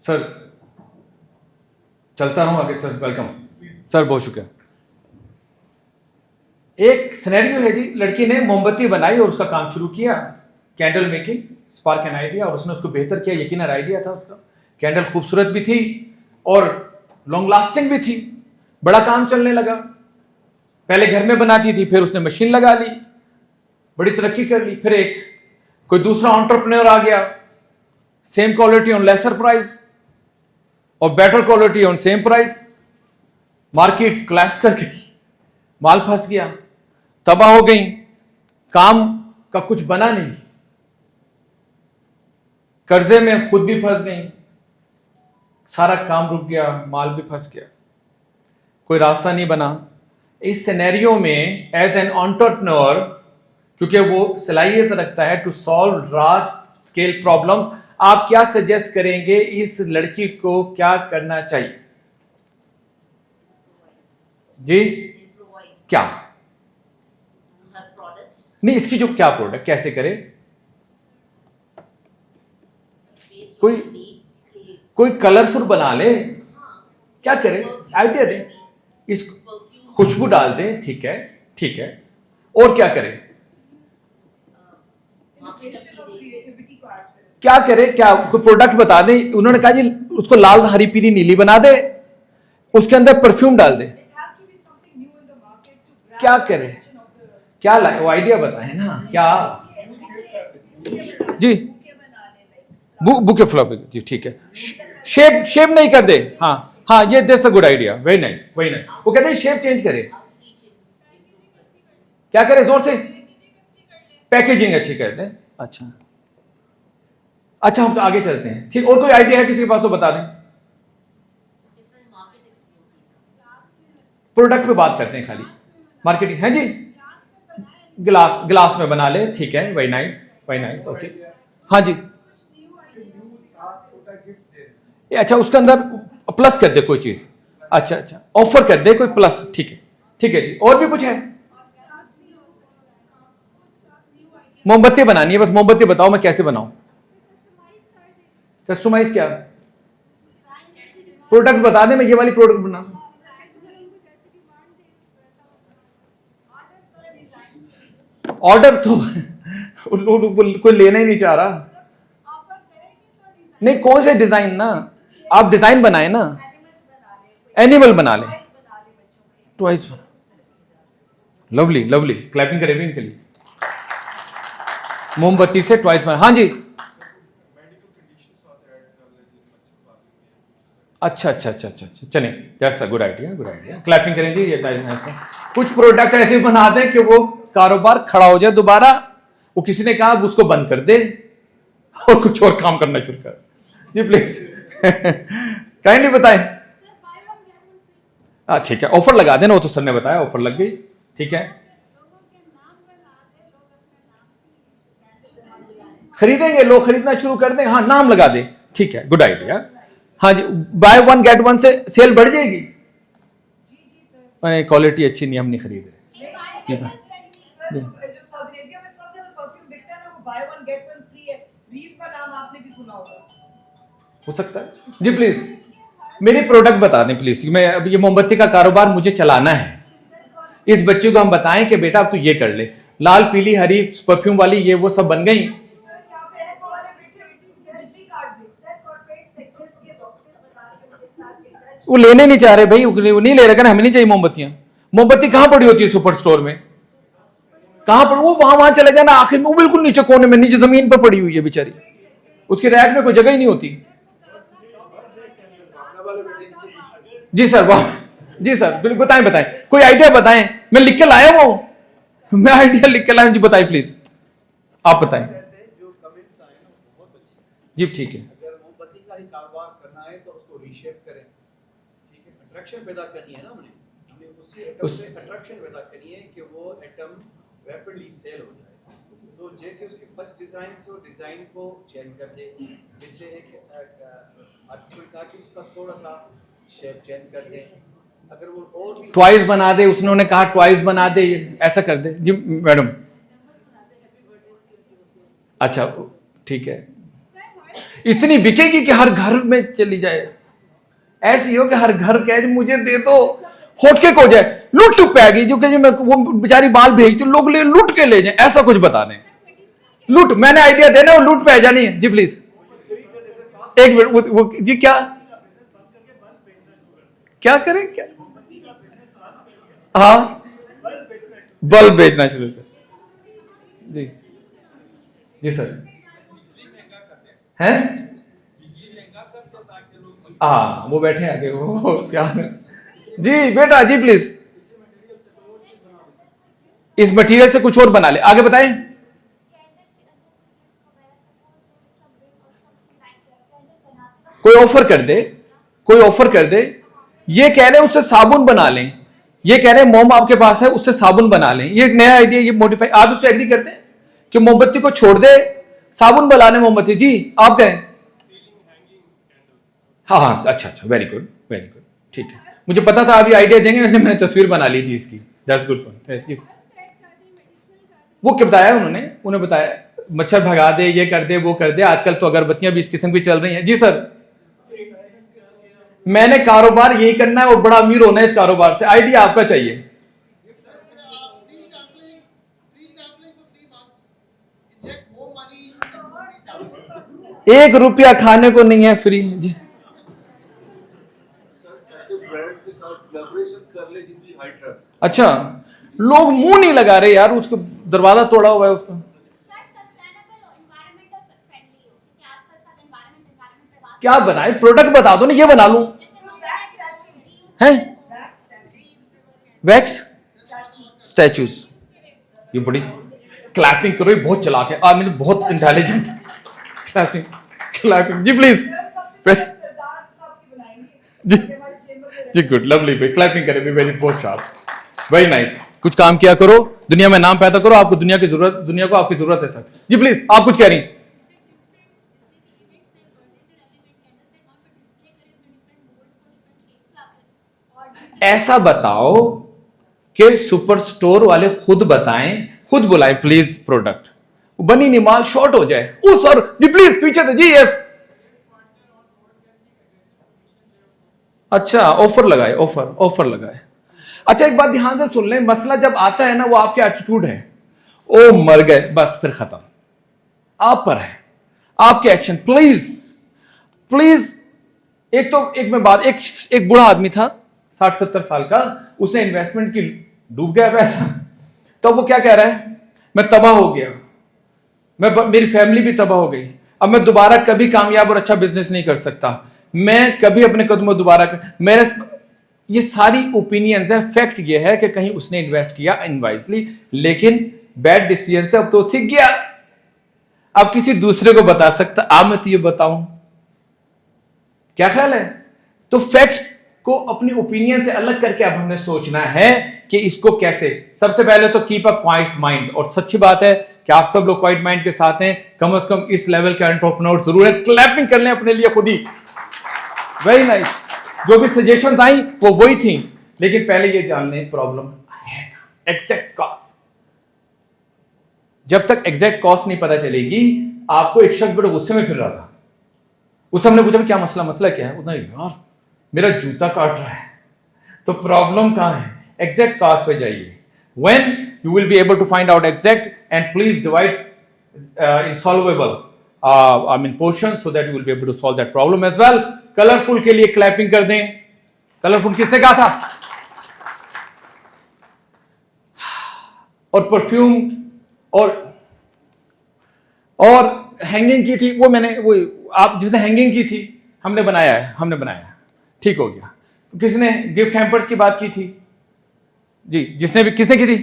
सर चलता रहूं आगे? सर वेलकम सर, बहुत शुक्रिया। एक सिनेरियो है जी, लड़की ने मोमबत्ती बनाई और उसका काम शुरू किया, candle making, spark an idea, और उसने उसको बेहतर किया। यकीनन आइडिया था उसका, कैंडल खूबसूरत भी थी और लॉन्ग लास्टिंग भी थी। बड़ा काम चलने लगा। पहले घर में बनाती थी, फिर उसने मशीन लगा ली, बड़ी तरक्की कर ली। फिर एक कोई दूसरा एंटरप्रेन्योर आ गया, same quality on lesser price और better quality on same price. Market collapse कर गई, माल फंस गया, तबाह हो गई, काम का कुछ बना नहीं, कर्जे में खुद भी फंस गई, सारा काम रुक गया, माल भी फंस गया, कोई रास्ता नहीं बना। इस सिनेरियो में एज एन एंटरप्रेन्योर, क्योंकि वो सलाहियत रखता है to solve large scale problems, आप क्या सजेस्ट करेंगे इस लड़की को क्या करना चाहिए? जी क्या नहीं, इसकी जो क्या प्रोडक्ट कैसे करे, कोई कलरफुल बना ले, क्या करे, आइडिया दे, इस खुशबू डाल दे, ठीक है ठीक है, और क्या करे, क्या करे, क्या कोई प्रोडक्ट बता दे। उन्होंने कहा जी उसको लाल हरी पीली नीली बना दे, उसके अंदर परफ्यूम डाल दे, क्या करे, क्या लाए, वो आइडिया बताए ना क्या जी। बुके फ्लॉवर जी, ठीक है, शेप नहीं कर दे, हाँ हाँ, ये that's a good idea, very nice very nice. वो कहते हैं शेप चेंज करे, क्या करे, जोर से पैकेजिंग अच्छी कर दे। अच्छा अच्छा, हम तो आगे चलते हैं, ठीक। और कोई आइडिया है किसी के पास तो बता दें। प्रोडक्ट पे बात करते हैं खाली, मार्केटिंग है जी। ग्लास में बना ले, ठीक है, वेरी नाइस, ओके। हाँ जी, ये अच्छा, उसके अंदर प्लस कर दे कोई चीज, अच्छा, ऑफर कर दे कोई प्लस, ठीक है जी। और भी कुछ है? मोमबत्ती बनानी है, बस मोमबत्ती बताओ मैं कैसे बनाऊं। कस्टमाइज क्या? प्रोडक्ट बता दे, मैं ये वाली प्रोडक्ट बना। ऑर्डर तो कोई लेना ही नहीं चाह रहा। नहीं, कौन से डिजाइन ना, आप डिजाइन बनाए ना, एनिमल बना ले, ट्वाइस बना। लवली, क्लैपिंग करें इनके लिए। मोमबत्ती से ट्वाइस बना, हाँ जी। अच्छा, चलिए, that's a good idea, clapping करें जी। ये कुछ प्रोडक्ट ऐसे बना दें कि वो कारोबार खड़ा हो जाए दोबारा, वो किसी ने कहा उसको बंद कर दे और कुछ और काम करना शुरू कर। जी प्लीज काइंडली बताएं। ठीक है, ऑफर लगा देना, वो तो सर ने बताया, ऑफर लग गई, ठीक है। खरीदेंगे लोग, खरीदना शुरू कर दें, हाँ नाम लगा दे, ठीक है, गुड आइडिया। हाँ जी, बाय वन गेट वन से सेल बढ़ जाएगी। क्वालिटी अच्छी नहीं, हम नहीं खरीद रहे। हो सकता है जी, प्लीज मेरी प्रोडक्ट बता दें प्लीज। मैं अब ये मोमबत्ती का कारोबार मुझे चलाना है, इस बच्चे को हम बताएं कि बेटा अब तू ये कर ले, लाल पीली हरी परफ्यूम वाली ये वो सब बन गई। वो लेने नहीं चाह रहे भाई, वो नहीं ले रहे, हमें नहीं चाहिए मोमबत्तियां। मोमबत्ती कहां पड़ी होती है सुपर स्टोर में? कहां पर? वो वहां चले जाना, आखिर में वो बिल्कुल नीचे कोने में, नीचे जमीन पर पड़ी हुई है बेचारी, उसके रैक में कोई जगह ही नहीं होती। जी सर, वाह जी सर, बिल्कुल बताएं, कोई आइडिया बताएं, मैं लिख के लाया वो, मैं आइडिया लिख के लाया जी, बताएं प्लीज, आप बताएं। जी ठीक है, अगर मोमबत्ती का ही कारोबार करना है तो उसको रीशेप करें, ठीक है, अट्रैक्शन पैदा करनी है ना, हमें उसी एटम से अट्रैक्शन पैदा करनी है कि वो एटम रैपिडली सेल हो जाए। तो जैसे उसके फर्स्ट डिजाइन से डिजाइन को चेंज कर दे, जैसे एक आर्टिस्ट का कि उसका थोड़ा सा शेप चेंज कर दे, अगर वो और भी ट्वाइस बना दे, उसने कहा ट्वाइस बना दे, ऐसा कर दे जी मैडम। अच्छा ठीक है, इतनी बिकेगी कि हर घर में चली जाए, ऐसी हो कि हर घर कहे मुझे दे दो, होटके को जाए, लूट पाएगी जो कि मैं वो बेचारी बाल भेजती, लोग ले लूट के ले जाए, ऐसा कुछ बता दें। लूट, मैंने आइडिया देना, वो लूट पे आ जानी है जी प्लीज। एक मिनट, वो जी क्या करें, क्या? हाँ, बल्ब बेचना शुरू कर जी। जी सर, हैं? हाँ वो बैठे आगे, वो क्या जी बेटा, जी प्लीज, इस मटेरियल से कुछ और बना ले, आगे बताएं। कोई ऑफर कर दे, ये कह रहे हैं उससे साबुन बना लें, ये कह रहे हैं मोम आपके पास है उससे साबुन बना लें, ये नया आइडिया, ये मॉडिफाई, आप इसको एग्री करते हैं कि मोमबत्ती को छोड़ दे, साबुन बनाने मोमबत्ती? जी आप कहें। हाँ, अच्छा, वेरी गुड, ठीक है, मुझे पता था अभी आइडिया देंगे, वैसे मैंने तस्वीर बना ली थी इसकी, दैट्स गुड। वो क्या बताया उन्होंने बताया मच्छर भगा दे, ये कर दे, वो कर दे, आजकल तो अगरबत्तियां भी इस किस्म की चल रही हैं। जी सर, मैंने कारोबार यही करना है और बड़ा अमीर होना है इस कारोबार से, आइडिया आपका चाहिए। ₹1 खाने को नहीं है फ्री जी। अच्छा, लोग मुंह नहीं लगा रहे यार, उसको दरवाजा तोड़ा हुआ है उसका। क्या बनाए, प्रोडक्ट बता दो ना, ये बना लूं है? वैक्स स्टैचूज, ये बड़ी क्लैपिंग करो, ये बहुत चलाक है, मैंने बहुत इंटेलिजेंट। क्लैपिंग जी प्लीज जी जी गुड, लवली भाई, क्लैपिंग करें भी, वेरी बहुत शार्प, वेरी नाइस। कुछ काम किया करो, दुनिया में नाम पैदा करो, आपको दुनिया को आपकी जरूरत है सर। जी प्लीज, आप कुछ कह रही हैं? ऐसा बताओ कि सुपर स्टोर वाले खुद बताएं, खुद बुलाएं प्लीज प्रोडक्ट, बनी नहीं माल शॉर्ट हो जाए। ओ सर जी प्लीज पीछे से, जी यस। अच्छा ऑफर लगाए, ऑफर लगाए। अच्छा एक बात ध्यान से सुन लें, मसला जब आता है ना वो आपके एटीट्यूड है। ओ मर गए, बस फिर खत्म, आप पर है, आपके एक्शन। प्लीज प्लीज, एक मैं बात, एक बूढ़ा आदमी था 60-70 साल का, उसने इन्वेस्टमेंट की डूब गया पैसा, तो वो क्या कह रहा है, मैं तबाह हो गया, मेरी फैमिली भी तबाह हो गई, अब मैं दोबारा कभी कामयाब और अच्छा बिजनेस नहीं कर सकता, मैं कभी अपने कदमों दोबारा मेरे, ये सारी ओपिनियंस है। फैक्ट ये है कि कहीं उसने इन्वेस्ट किया अनवाइजली, लेकिन बैड डिसीजन से अब तो सीख गया, अब किसी दूसरे को बता सकता, अब मैं तो ये बताऊं, क्या ख्याल है? तो फैक्ट्स को अपनी ओपिनियन से अलग करके अब हमने सोचना है कि इसको कैसे। सबसे पहले तो कीप अ क्वाइट माइंड, और सच्ची बात है कि आप सब लोग क्वाइट माइंड के साथ हैं, कम से कम इस लेवल के एंटरप्रेन्योर जरूर है। क्लैपिंग कर लें अपने लिए खुद ही, वेरी नाइस। जो भी सजेशंस आई वो वही थी, लेकिन पहले ये जान लें प्रॉब्लम है एग्जैक्ट कॉस्ट। जब तक एग्जैक्ट कॉस्ट नहीं पता चलेगी, आपको एक शख्स बड़े गुस्से में फिर रहा था, उस हमने पूछा क्या मसला क्या है, उतना यार मेरा जूता काट रहा है, तो प्रॉब्लम कहां है, एग्जैक्ट कॉस्ट पे जाइए। When you will be able to find out exact, and please divide insolvable portion, so that you will be able to solve that problem as well. Colourful के लिए क्लैपिंग कर दें। Colourful किसने कहा था? और परफ्यूम और हैंगिंग की थी, वो मैंने, वो आप जिसने हैंगिंग की थी हमने बनाया, ठीक हो गया। किसने गिफ्ट हैम्पर्स की बात की थी? जी, किसने की थी?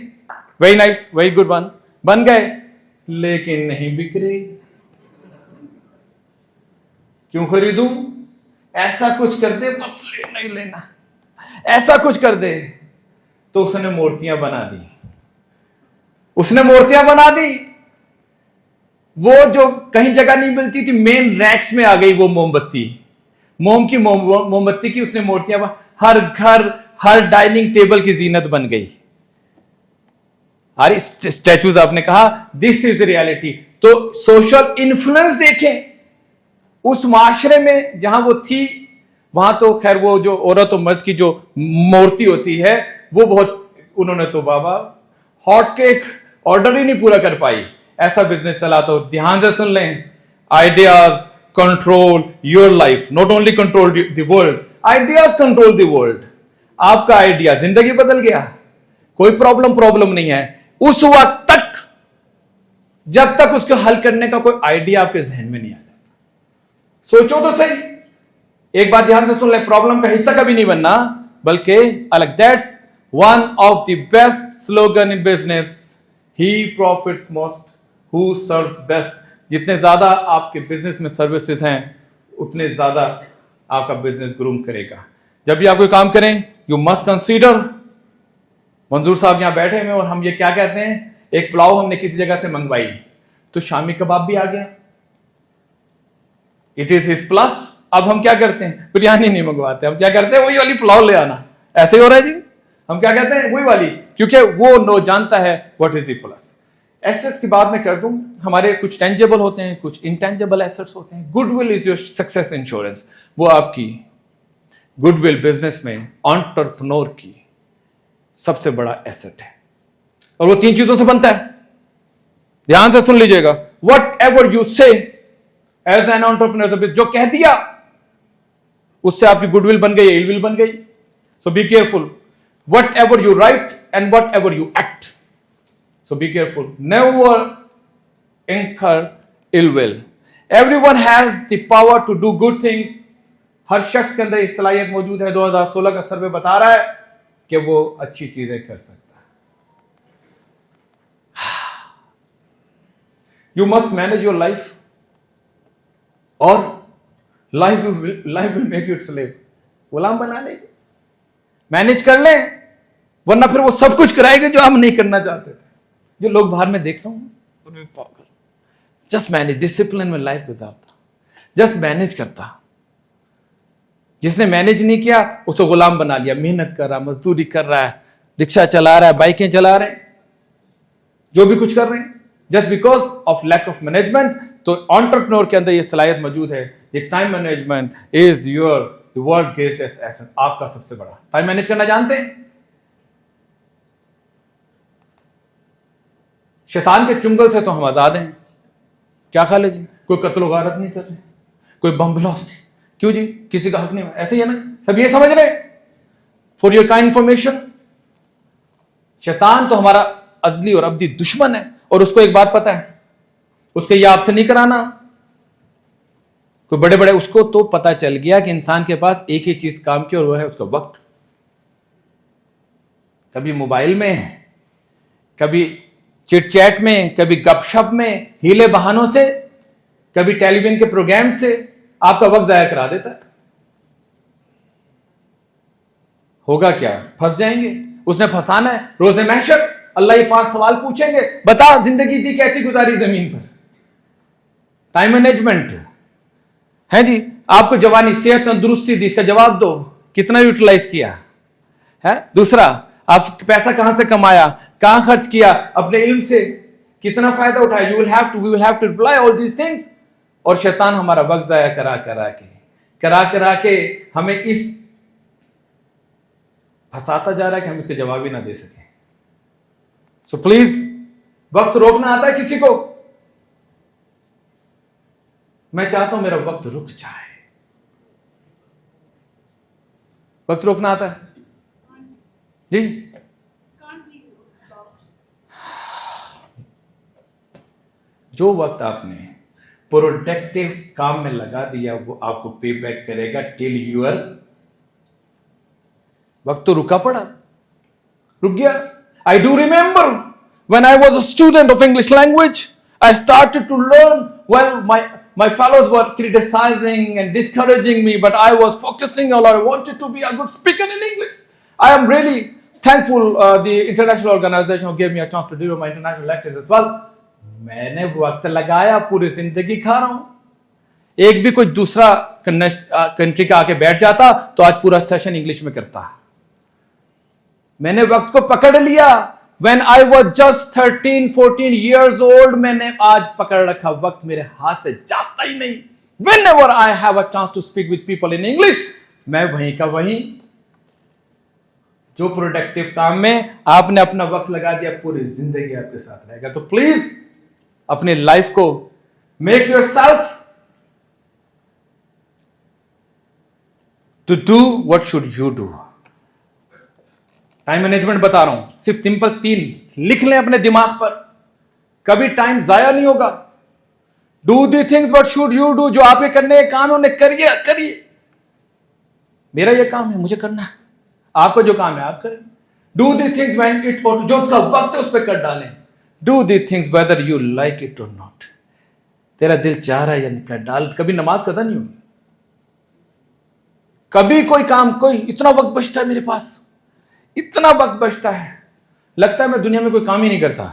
Very nice, very good one, बन गए, लेकिन नहीं बिक रही। क्यों खरीदूं? ऐसा कुछ कर दे, बस लेना ही लेना, ऐसा कुछ कर दे। तो उसने मूर्तियां बना दी, वो जो कहीं जगह नहीं मिलती थी, मेन रैक्स में आ गई वो मोमबत्ती, मोमबत्ती की उसने मूर्तियां, हर घर, हर डाइनिंग टेबल की जीनत बन गई। अरे स्टैचूज, आपने कहा दिस इज द रियलिटी। तो सोशल इन्फ्लुएंस देखें, उस माशरे में जहां वो थी, वहां तो खैर वो जो औरत और मर्द की जो मूर्ति होती है वो बहुत, उन्होंने तो बाबा हॉट केक ऑर्डर ही नहीं पूरा कर पाई, ऐसा बिजनेस चला। तो ध्यान से सुन लें, ideas control your life, not only control the world, ideas control the world. आपका आइडिया जिंदगी बदल गया, कोई प्रॉब्लम नहीं है उस वक्त तक जब तक उसको हल करने का कोई आइडिया आपके जहन में नहीं आ जाता। सोचो तो सही, एक बात ध्यान से सुन ले, प्रॉब्लम का हिस्सा कभी नहीं बनना, बल्कि अलग। That's one of the best slogan in business, he profits most who serves best. जितने ज्यादा आपके बिजनेस में सर्विसेज हैं, उतने ज्यादा आपका बिजनेस ग्रूम करेगा। जब भी आप कोई काम करें, यू मस्ट कंसीडर, मंजूर साहब यहां बैठे हुए और हम ये क्या कहते हैं, एक पुलाव हमने किसी जगह से मंगवाई तो शामी कबाब भी आ गया, इट इज हिज प्लस। अब हम क्या करते हैं, बिरयानी नहीं मंगवाते, हम क्या करते हैं, वही वाली पुलाव ले आना। ऐसे ही हो रहा है जी, हम क्या कहते हैं, वही वाली, क्योंकि वो नो जानता है what is the plus. Assets की बात मैं कर दूं, हमारे कुछ टेंजेबल होते हैं, कुछ इंटेंजेबल एसेट्स होते हैं। Goodwill is your success insurance, वो आपकी गुडविल बिजनेस में एंटरप्रेन्योर की सबसे बड़ा एसेट है, और वो 3 चीजों से बनता है। ध्यान से सुन लीजिएगा, वट एवर यू से एज एन एंटरप्रेन्योर, जो कह दिया उससे आपकी गुडविल बन गई, इलविल बन गई। So be careful, whatever you write and whatever you act, so be careful, never incur ill will. Everyone has the power to do good things, हर शख्स के अंदर इस सलाहियत मौजूद है। 2016 का सर्वे बता रहा है कि वो अच्छी चीजें कर सकता है। You must manage your life, और life will make you slave, गुलाम बना लेगी। मैनेज कर लें, वरना फिर वो सब कुछ कराएंगे जो हम नहीं करना चाहते थे। जो लोग बाहर में देखता हूं उनमें पागल, जस्ट मैनेज, डिसिप्लिन में लाइफ गुजारता, जस्ट मैनेज करता। जिसने मैनेज नहीं किया उसको गुलाम बना लिया, मेहनत कर रहा, मजदूरी कर रहा है, रिक्शा चला रहा है, बाइकें चला रहे हैं, जो भी कुछ कर रहे हैं, just because of lack of management. तो एंटरप्रेन्योर के अंदर ये सलाहियत मौजूद है। ये time management is your world greatest asset, आपका सबसे बड़ा। टाइम मैनेज करना जानते हैं? शैतान के चुंगल से तो हम आजाद हैं। क्या ख्याल है जी? कोई कत्ल गारत नहीं कर रहे, कोई बम ब्लास्ट नहीं, क्यों जी? किसी का हक नहीं, ऐसे ही है ना? सब ये समझ रहे? फॉर योर काइंड इंफॉर्मेशन, शैतान तो हमारा अजली और अब्दी दुश्मन है, और उसको एक बात पता है, उसके ये आपसे नहीं कराना। कोई बड़े बड़े, उसको तो पता चल गया कि इंसान के पास एक ही चीज काम की, और वो है उसका वक्त। कभी मोबाइल में, कभी चिट चैट में, कभी गपशप में, हीले बहानों से, कभी टेलीविजन के प्रोग्राम से आपका वक्त जाया करा देता है। होगा क्या? फंस जाएंगे। उसने फंसाना है। रोज़े महशर अल्लाह ये 5 सवाल पूछेंगे, बता जिंदगी दी कैसी गुजारी जमीन पर। टाइम मैनेजमेंट है जी। आपको जवानी, सेहत, तंदुरुस्ती दी, इसका जवाब दो, कितना यूटिलाइज किया है। दूसरा, आप पैसा कहां से कमाया, कहां खर्च किया, अपने इल्म से कितना फायदा उठाया। We will have to reply all these things. और शैतान हमारा वक्त जाया करा के हमें इस फंसाता जा रहा है कि हम इसके जवाब ही ना दे सकें। सो प्लीज, वक्त रोकना आता है किसी को? मैं चाहता हूं मेरा वक्त रुक जाए। वक्त रोकना आता है जी? जो वक्त आपने प्रोडक्टिव काम में लगा दिया वो आपको पे बैक करेगा टिल यूर। वक्त तो रुका पड़ा, रुक गया। I do remember when I was a student of English language, I started to learn. Well, my fellows were criticizing and discouraging me, but I was focusing on, I wanted to be a good speaker in English. I am really thankful the international organization who gave me a chance to deliver my international lectures as well. मैंने वक्त लगाया, पूरी जिंदगी खा रहा हूं। एक भी कोई दूसरा कंट्री का आके बैठ जाता तो आज पूरा सेशन इंग्लिश में करता। मैंने वक्त को पकड़ लिया। When I was just 13-14 years old, मैंने आज पकड़ रखा। वक्त मेरे हाथ से जाता ही नहीं। Whenever I have a chance to speak with people in English, मैं वहीं का वहीं। जो प्रोडक्टिव काम में आपने अपना वक्त लगा दिया, पूरी जिंदगी आपके साथ रहेगा। तो प्लीज अपने लाइफ को make yourself to do what should you do. Time management बता रहा हूं, सिर्फ सिंपल 3 लिख लें अपने दिमाग पर। कभी टाइम जाया नहीं होगा। Do the things what should you do. जो आपके करने के काम है उन्हें करिए। मेरा ये काम है, मुझे करना है। आपको जो काम है आप करें। Do the things when it, जो उसका वक्त है उस पर कर डालें। Do the things whether you like it और नॉट। तेरा दिल चाह रहा है या कर डाल। कभी नमाज कज़ा नहीं होगी, कभी कोई काम, कोई इतना वक्त बचता है मेरे पास, इतना वक्त बचता है, लगता है मैं दुनिया में कोई काम ही नहीं करता।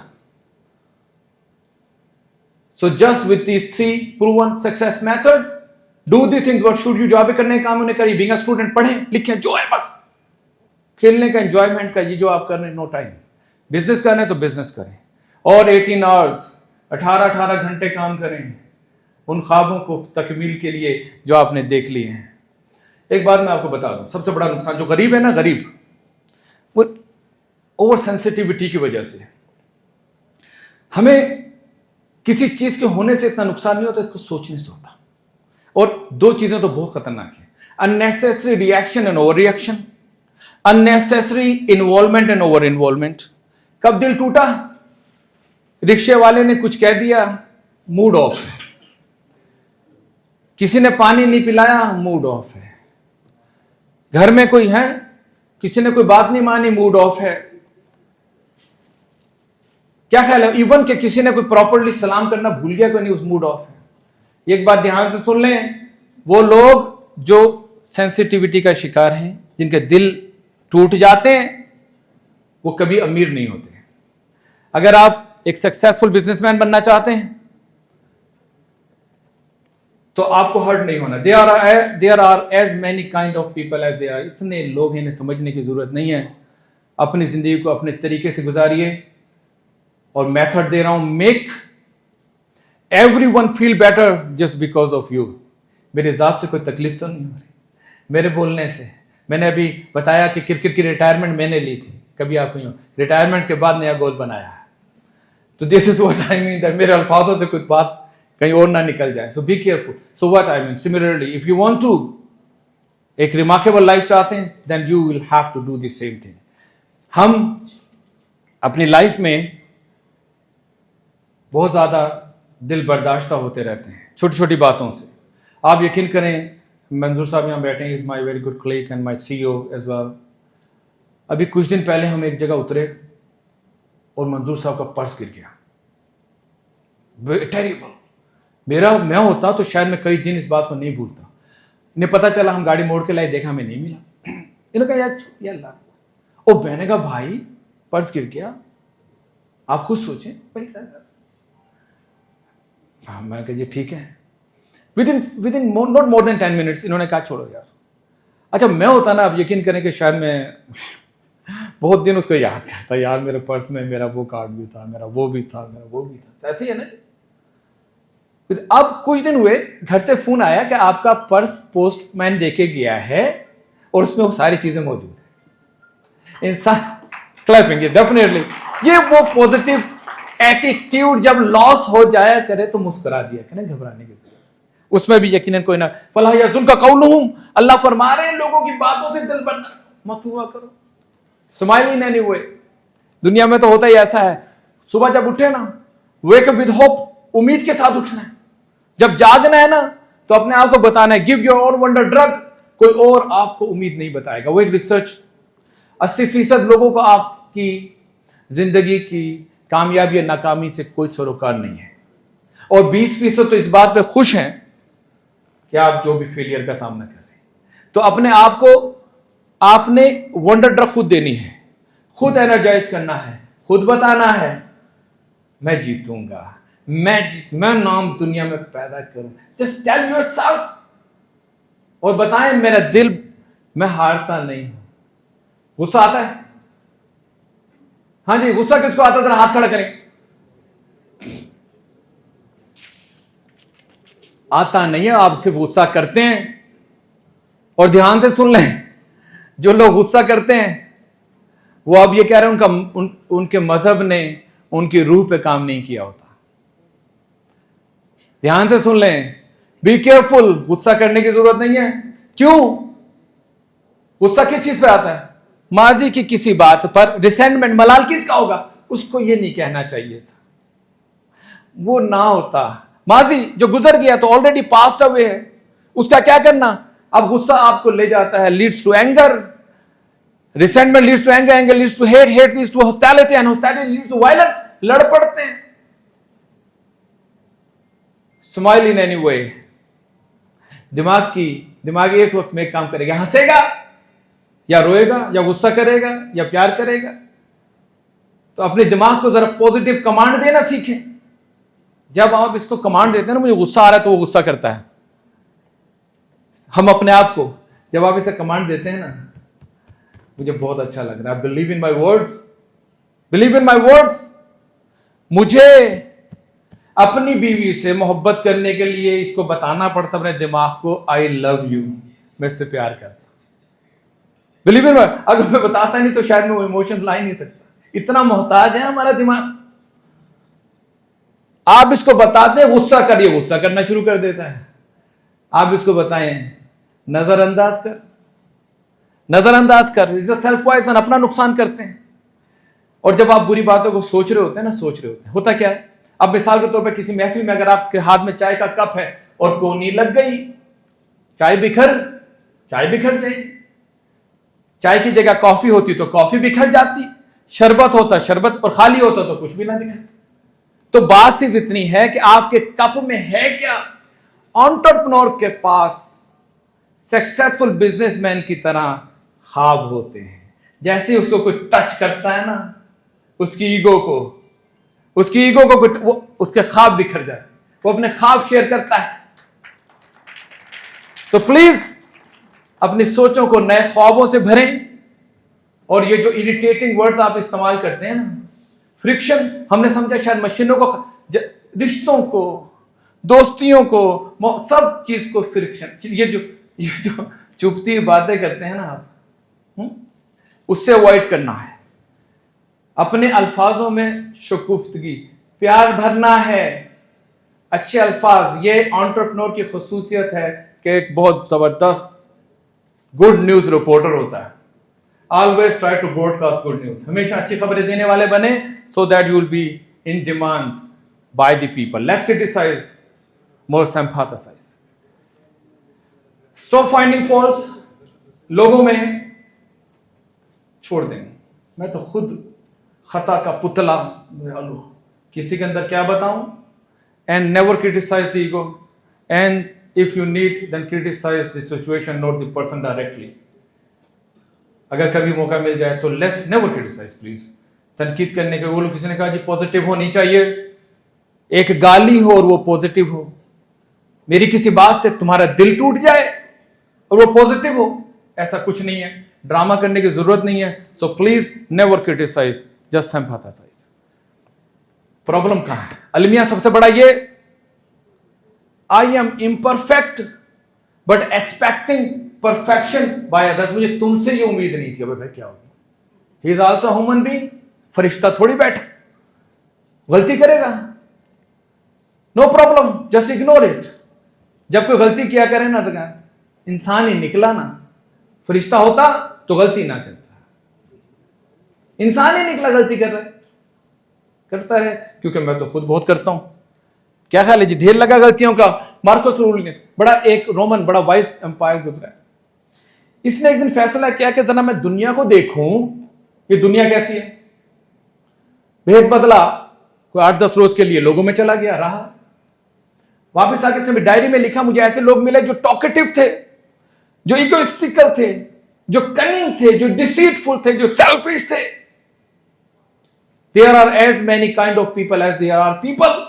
So just with these 3 proven success methods, do the things what should you. जो आप करने के काम उन्हें करिए। बीइंग अ स्टूडेंट, पढ़ें लिखें, जो है बस खेलने का, एंजॉयमेंट का, ये जो आप कर रहे हैं, नो टाइम। बिजनेस कर रहे हैं तो बिजनेस करें, और 18 आवर्स 18 घंटे काम करें उन ख्वाबों को तकमील के लिए जो आपने देख लिए हैं। एक बात मैं आपको बता दूं, सबसे बड़ा नुकसान जो गरीब है ना, गरीब, वो ओवर सेंसिटिविटी की वजह से। हमें किसी चीज के होने से इतना नुकसान नहीं होता, इसको सोचने से होता। और 2 चीजें तो बहुत खतरनाक है, unnecessary reaction and over reaction, unnecessary involvement and over involvement. कब दिल टूटा? रिक्शे वाले ने कुछ कह दिया, मूड ऑफ है। किसी ने पानी नहीं पिलाया, मूड ऑफ है। घर में कोई है, किसी ने कोई बात नहीं मानी, मूड ऑफ है। क्या ख्याल है? इवन के किसी ने कोई प्रॉपर्ली सलाम करना भूल गया, कोई नहीं, उस मूड ऑफ है। एक बात ध्यान से सुन लें, वो लोग जो सेंसिटिविटी का शिकार हैं, जिनके दिल टूट जाते हैं वो कभी अमीर नहीं होते। अगर आप एक सक्सेसफुल बिजनेसमैन बनना चाहते हैं तो आपको हर्ट नहीं होना। There are as many kind of people as they are. इतने लोग हैं, इन्हें समझने की जरूरत नहीं है। अपनी जिंदगी को अपने तरीके से गुजारिए। और मेथड दे रहा हूं, make everyone feel better just because of you. मेरे जात से कोई तकलीफ तो नहीं हो रही मेरे बोलने से। मैंने अभी बताया कि क्रिकेट की रिटायरमेंट मैंने ली थी, कभी आप कहीं रिटायरमेंट के बाद नया गोल बनाया है। तो this is what I mean, that मेरे अल्फाजों से कुछ बात कहीं और ना निकल जाए। So be careful. So what I mean, similarly if you want to एक रिमार्केबल लाइफ चाहते हैं, then you will have to do the same thing. हम अपनी लाइफ में बहुत ज्यादा दिल बर्दाश्ता होते रहते हैं छोटी छोटी बातों से। आप यकीन करें, मंजूर साहब यहाँ बैठे हैं, is my very good colleague and my CEO as well. अभी कुछ दिन पहले हम एक जगह उतरे और मंजूर साहब का पर्स गिर गया। टेरिबल। मैं होता तो शायद मैं कई दिन इस बात को नहीं भूलता। इन्हें पता चला, हम गाड़ी मोड़ के लाए, देखा हमें नहीं मिला। इन्होंने कहा यार ओ, मैंने कहा भाई पर्स गिर गया, आप खुद सोचें। हाँ, मैंने कहा जी ठीक है। Within not more than 10 minutes इन्होंने कहा छोड़ो यार। अच्छा, मैं होता ना, आप यकीन करें कि शायद मैं बहुत दिन उसको याद करता, यार मेरे पर्स में मेरा वो कार्ड भी था, मेरा वो भी था, मेरा वो भी था। ऐसे ही है ना। अब कुछ दिन हुए, घर से फोन आया कि आपका पर्स पोस्टमैन देके गया है और उसमें वो सारी चीजें मौजूद है। इंसान क्लैपिंग, डेफिनेटली ये वो पॉजिटिव एटीट्यूड जब लॉस हो जाया करे तो मुस्कुरा दिया करें, घबराने की जरूरत। उसमें भी यकीनन कोई ना, फला यज़ुन का कौलुहुम, अल्लाह फरमा रहे हैं लोगों की बातों से दिल बर्दाश्त मत हुआ करो। स्माइल इन एनी वे। दुनिया में तो होता ही ऐसा है, सुबह जब उठे ना, वेक अप विद होप, उम्मीद के साथ उठना है। जब जागना है ना तो अपने आप को बताना है, give your own wonder drug. कोई और आपको उम्मीद नहीं बताएगा। वो एक रिसर्च, 80% लोगों को आपकी जिंदगी की कामयाबी या नाकामी से कोई सरोकार नहीं है, और 20% तो इस बात पे खुश हैं कि आप जो भी फेलियर का सामना कर रहे हैं। तो अपने आप को आपने वंडर ड्रग खुद देनी है, खुद एनर्जाइज करना है, खुद बताना है मैं जीतूंगा, मैं नाम दुनिया में पैदा करूं। जस्ट टेल योरसेल्फ और बताएं, मेरा दिल, मैं हारता नहीं हूं। गुस्सा आता है? हाँ जी, गुस्सा किसको आता है? जरा हाथ खड़ा करें। आता नहीं है, आप सिर्फ गुस्सा करते हैं। और ध्यान से सुन लें, जो लोग गुस्सा करते हैं वो अब ये कह रहे हैं उनके मजहब ने उनकी रूह पे काम नहीं किया होता। ध्यान से सुन लें, बी केयरफुल। गुस्सा करने की जरूरत नहीं है। क्यों? गुस्सा किस चीज पे आता है? माजी की किसी बात पर रिसेंटमेंट, मलाल किसका होगा? उसको ये नहीं कहना चाहिए था, वो ना होता। माजी जो गुजर गया तो ऑलरेडी पास्ट अवे है, उसका क्या करना? अब गुस्सा आपको ले जाता है, leads to anger, resentment leads to anger, anger leads to hate, hate leads to hostility, and hostility leads to violence. लड़ पड़ते हैं। Smile in any way. दिमाग एक वक्त में एक काम करेगा, हंसेगा या रोएगा या गुस्सा करेगा या प्यार करेगा। तो अपने दिमाग को जरा पॉजिटिव कमांड देना सीखें। जब आप इसको कमांड देते हैं ना, मुझे गुस्सा आ रहा है, तो वो गुस्सा करता है। हम अपने आप को जब आप इसे कमांड देते हैं ना, मुझे बहुत अच्छा लग रहा है, believe in my words, believe in my words. मुझे अपनी बीवी से मोहब्बत करने के लिए इसको बताना पड़ता अपने दिमाग को, आई लव यू, मैं इससे प्यार करता। बिलीव इन, अगर मैं बताता नहीं तो शायद मैं वो इमोशंस ला ही नहीं सकता। इतना मोहताज है हमारा दिमाग। आप इसको बताते हैं गुस्सा करिए, गुस्सा करना शुरू कर देता है। आप इसको बताएं नजरअंदाज कर, नजरअंदाज कर, इसे सेल्फ पॉइजन, अपना नुकसान करते हैं। और जब आप बुरी बातों को सोच रहे होते हैं ना, सोच रहे होते हैं, होता क्या है? अब मिसाल के तौर पर किसी महफिल में अगर आपके हाथ में चाय का कप है और कोनी लग गई, चाय बिखर जाएगी। चाय की जगह कॉफी होती तो कॉफी बिखर जाती, शरबत होता शरबत, और खाली होता तो कुछ भी ना दिखे। तो बात सिर्फ इतनी है कि आपके कप में है क्या। एंटरप्रेन्योर के पास सक्सेसफुल बिजनेसमैन की तरह ख्वाब होते हैं, जैसे ही उसको कोई टच करता है ना, उसकी ईगो को वो उसके ख्वाब बिखर जाते, वो अपने ख्वाब शेयर करता है। तो प्लीज अपनी सोचों को नए ख्वाबों से भरें। और ये जो इरिटेटिंग वर्ड्स आप इस्तेमाल करते हैं ना, फ्रिक्शन, हमने समझा शायद मशीनों को, रिश्तों को, दोस्तियों को, सब चीज को फ्रिक्शन, ये जो चुपती बातें करते हैं ना आप, उससे अवॉइड करना है। अपने अल्फाजों में शगुफ्तगी, प्यार भरना है, अच्छे अल्फाज। ये एंटरप्रेन्योर की खुसूसियत है कि एक बहुत जबरदस्त गुड न्यूज रिपोर्टर होता है। Always try to broadcast good news, हमेशा अच्छी खबरें देने वाले बने, so that you will be in demand by the people. Let's criticize, more sympathize. Stop finding faults, लोगों में छोड़ दें। मैं तो खुद खता का पुतला, किसी के अंदर क्या बताऊं। And never criticize the ego, and if you need then criticize the situation, not the person directly. अगर कभी मौका मिल जाए तो लेट्स नेवर क्रिटिसाइज प्लीज। तनकीद करने के, वो लोग, किसी ने कहा जी पॉजिटिव होनी चाहिए, एक गाली हो और वो पॉजिटिव हो। मेरी किसी बात से तुम्हारा दिल टूट जाए और वो पॉजिटिव हो, ऐसा कुछ नहीं है। ड्रामा करने की जरूरत नहीं है। So please never criticize, just sympathize. Problem कहां है? अलमिया सबसे बड़ा ये, I am imperfect but expecting perfection by others. मुझे तुमसे ये उम्मीद नहीं थी। भाई क्या होगी? He is also human being, फरिश्ता थोड़ी बैठा, गलती करेगा, no problem, just ignore it. जब कोई गलती किया करे ना, तो इंसान ही निकला ना, फरिश्ता होता तो गलती ना करता। इंसान ही निकला, गलती करता रहे, क्योंकि मैं तो खुद बहुत करता हूं। क्या ख्याल है जी? ढेर लगा गलतियों का। मार्कस अurelius, बड़ा एक रोमन, बड़ा वाइस एम्पायर गुजरा है। इसने एक दिन फैसला किया कि जना मैं दुनिया को देखूं, ये दुनिया कैसी है। भेष बदला, कोई 8-10 रोज के लिए लोगों में चला गया, रहा। वापस आके इसने डायरी में लिखा, मुझे ऐसे लोग मिले जो टॉकेटिव थे, जो इगोइस्टिकल थे, जो कनिंग थे, जो डिसीटफुल थे, जो सेल्फिश थे। There are as many kind of people as there are people.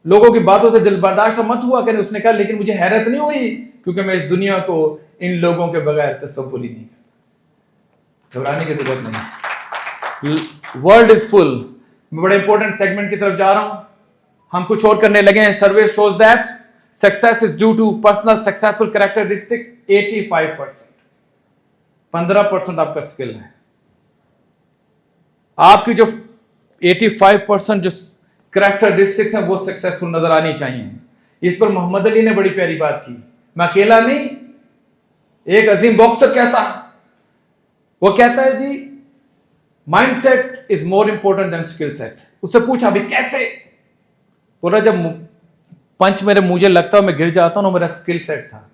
लोगों की बातों से दिल बर्दाश्त मत हुआ करे। उसने कहा लेकिन मुझे हैरत नहीं हुई, क्योंकि मैं इस दुनिया को इन लोगों के बगैर तसव्वुर ही नहीं करता। घबराने की जरूरत नहीं। World is full. मैं बड़े इंपॉर्टेंट सेगमेंट की तरफ जा रहा हूं। हम कुछ और करने लगे हैं। Survey shows that success is due to personal successful characteristics 85%। 15% आपका स्किल है। आपकी जो 85% जो कैरेक्टरिस्टिक्स हैं वो सक्सेसफुल नजर आनी चाहिए। इस पर मोहम्मद अली ने बड़ी प्यारी बात की। मैं अकेला नहीं, एक अजीम बॉक्सर कहता, वो कहता है जी mindset is more important than skill set. उससे पूछा भी कैसे? पूरा जब पंच मेरे मुझे लगता है मैं गिर जाता हूं ना, मेरा स्किल सेट था,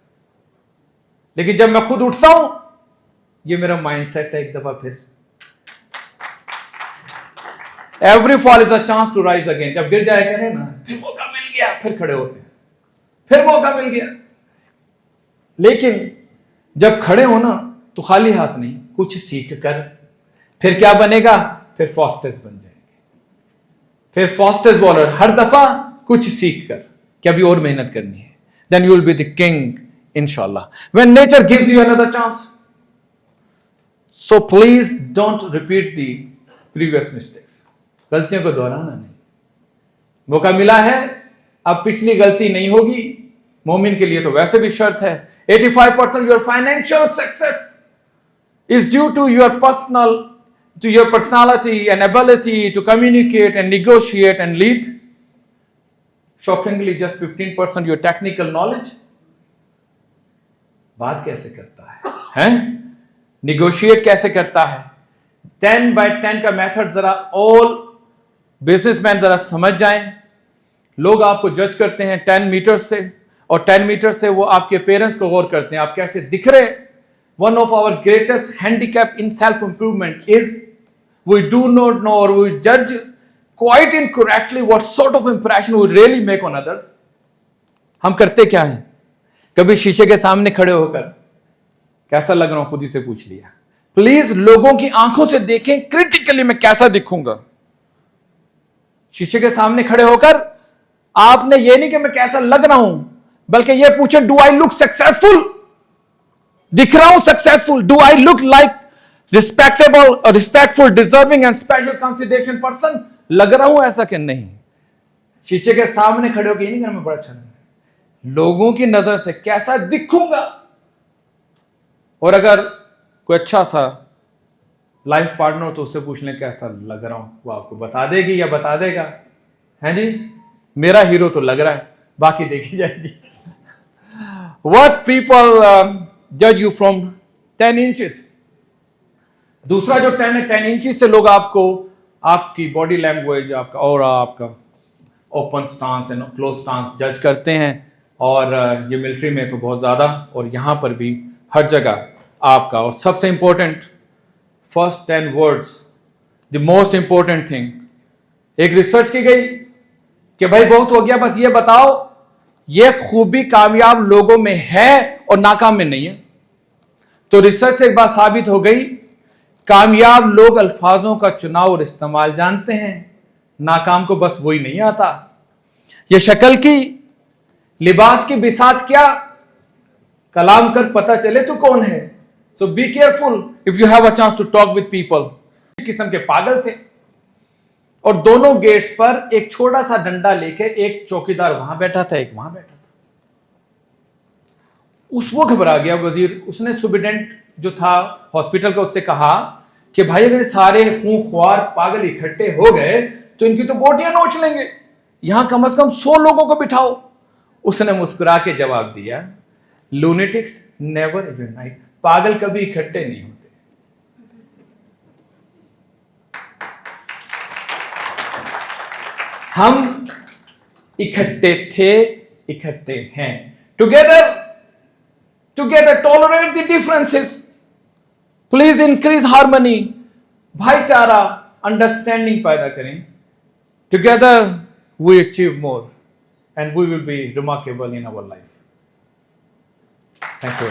लेकिन जब मैं खुद उठता हूं, ये मेरा माइंडसेट है। एक दफा फिर every fall is a chance to rise again. जब गिर जाए करें ना, फिर मौका मिल गया, फिर खड़े होते हैं, फिर मौका मिल गया। लेकिन जब खड़े हो ना, तो खाली हाथ नहीं, कुछ सीख कर फिर क्या बनेगा? फिर फास्टेस्ट बन जाएंगे, फिर फास्टेस्ट बॉलर। हर दफा कुछ सीख कर कि अभी और मेहनत करनी है, then you will be the king इंशाल्लाह, when nature gives you another chance. So please don't repeat the previous mistakes. गलतियों को दोहराना नहीं। मौका मिला है, अब पिछली गलती नहीं होगी। मोमिन के लिए तो वैसे भी शर्त है। 85% your financial success is due to your personality and ability to communicate and negotiate and lead. Shockingly, just 15% your technical knowledge. बात कैसे करता है, हैं? Negotiate कैसे करता है? 10x10 का मेथड जरा ऑल बिजनेसमैन जरा समझ जाएं। लोग आपको जज करते हैं 10 मीटर से, और 10 मीटर से वो आपके पेरेंट्स को गौर करते हैं, आप कैसे दिख रहे। One of our greatest handicap in self-improvement is we do not know, or we judge quite incorrectly what sort of impression we really make on others. हम करते क्या हैं? कभी शीशे के सामने खड़े होकर कैसा लग रहा हूं खुद ही से पूछ लिया, प्लीज लोगों की आंखों से देखें क्रिटिकली मैं कैसा दिखूंगा। शीशे के सामने खड़े होकर आपने ये नहीं कि मैं कैसा लग रहा हूं, बल्कि ये पूछे डू आई लुक सक्सेसफुल, दिख रहा हूं successful, do I look like respectable, respectful, deserving and special consideration person, लग रहा हूं ऐसा कि नहीं। शीशे के सामने खड़े होकर ये नहीं करना मैं बड़ा अच्छा नहीं, लोगों की नजर से कैसा दिखूंगा। और अगर कोई अच्छा सा लाइफ पार्टनर हो तो उससे पूछ लें कैसा लग रहा हूं, वो आपको बता देगी या बता देगा, है जी। मेरा हीरो तो लग रहा है, बाकी देखी जाएगी। What people judge you from 10 inches। दूसरा जो 10 इंचेस से लोग आपको आपकी बॉडी लैंग्वेज, आपका और आपका open stance and close stance जज करते हैं। और ये मिलिट्री में तो बहुत ज्यादा, और यहां पर भी हर जगह आपका। और सबसे important first 10 words, the most important thing. एक रिसर्च की गई कि भाई बहुत हो गया, बस ये बताओ ये खूबी कामयाब लोगों में है और नाकाम में नहीं है। तो रिसर्च से एक बात साबित हो गई, कामयाब लोग अल्फाजों का चुनाव और इस्तेमाल जानते हैं, नाकाम को बस वही नहीं आता। ये शक्ल की, लिबास की बिसात क्या, कलाम कर पता चले तो कौन है। So be careful if you have a chance to talk with people. किस्म के पागल थे, और दोनों गेट्स पर एक छोटा सा डंडा लेके एक चौकीदार वहां बैठा था, एक वहां बैठा था। वो घबरा गया वजीर, उसने सुप्रिटेंडेंट जो था हॉस्पिटल का उससे कहा कि भाई अगर सारे खूंख्वार पागल इकट्ठे हो गए तो इनकी तो बोटियां नोच लेंगे, यहां कम से कम 100 लोगों को बिठाओ। उसने मुस्कुरा के जवाब दिया, लूनेटिक्स नेवर यूनाइट, पागल कभी इकट्ठे नहीं होते। हम इकट्ठे थे, इकट्ठे हैं। Together tolerate the differences, please increase harmony, भाईचारा, अंडरस्टैंडिंग पैदा करें। Together we achieve more and we will be remarkable in our life. Thank you.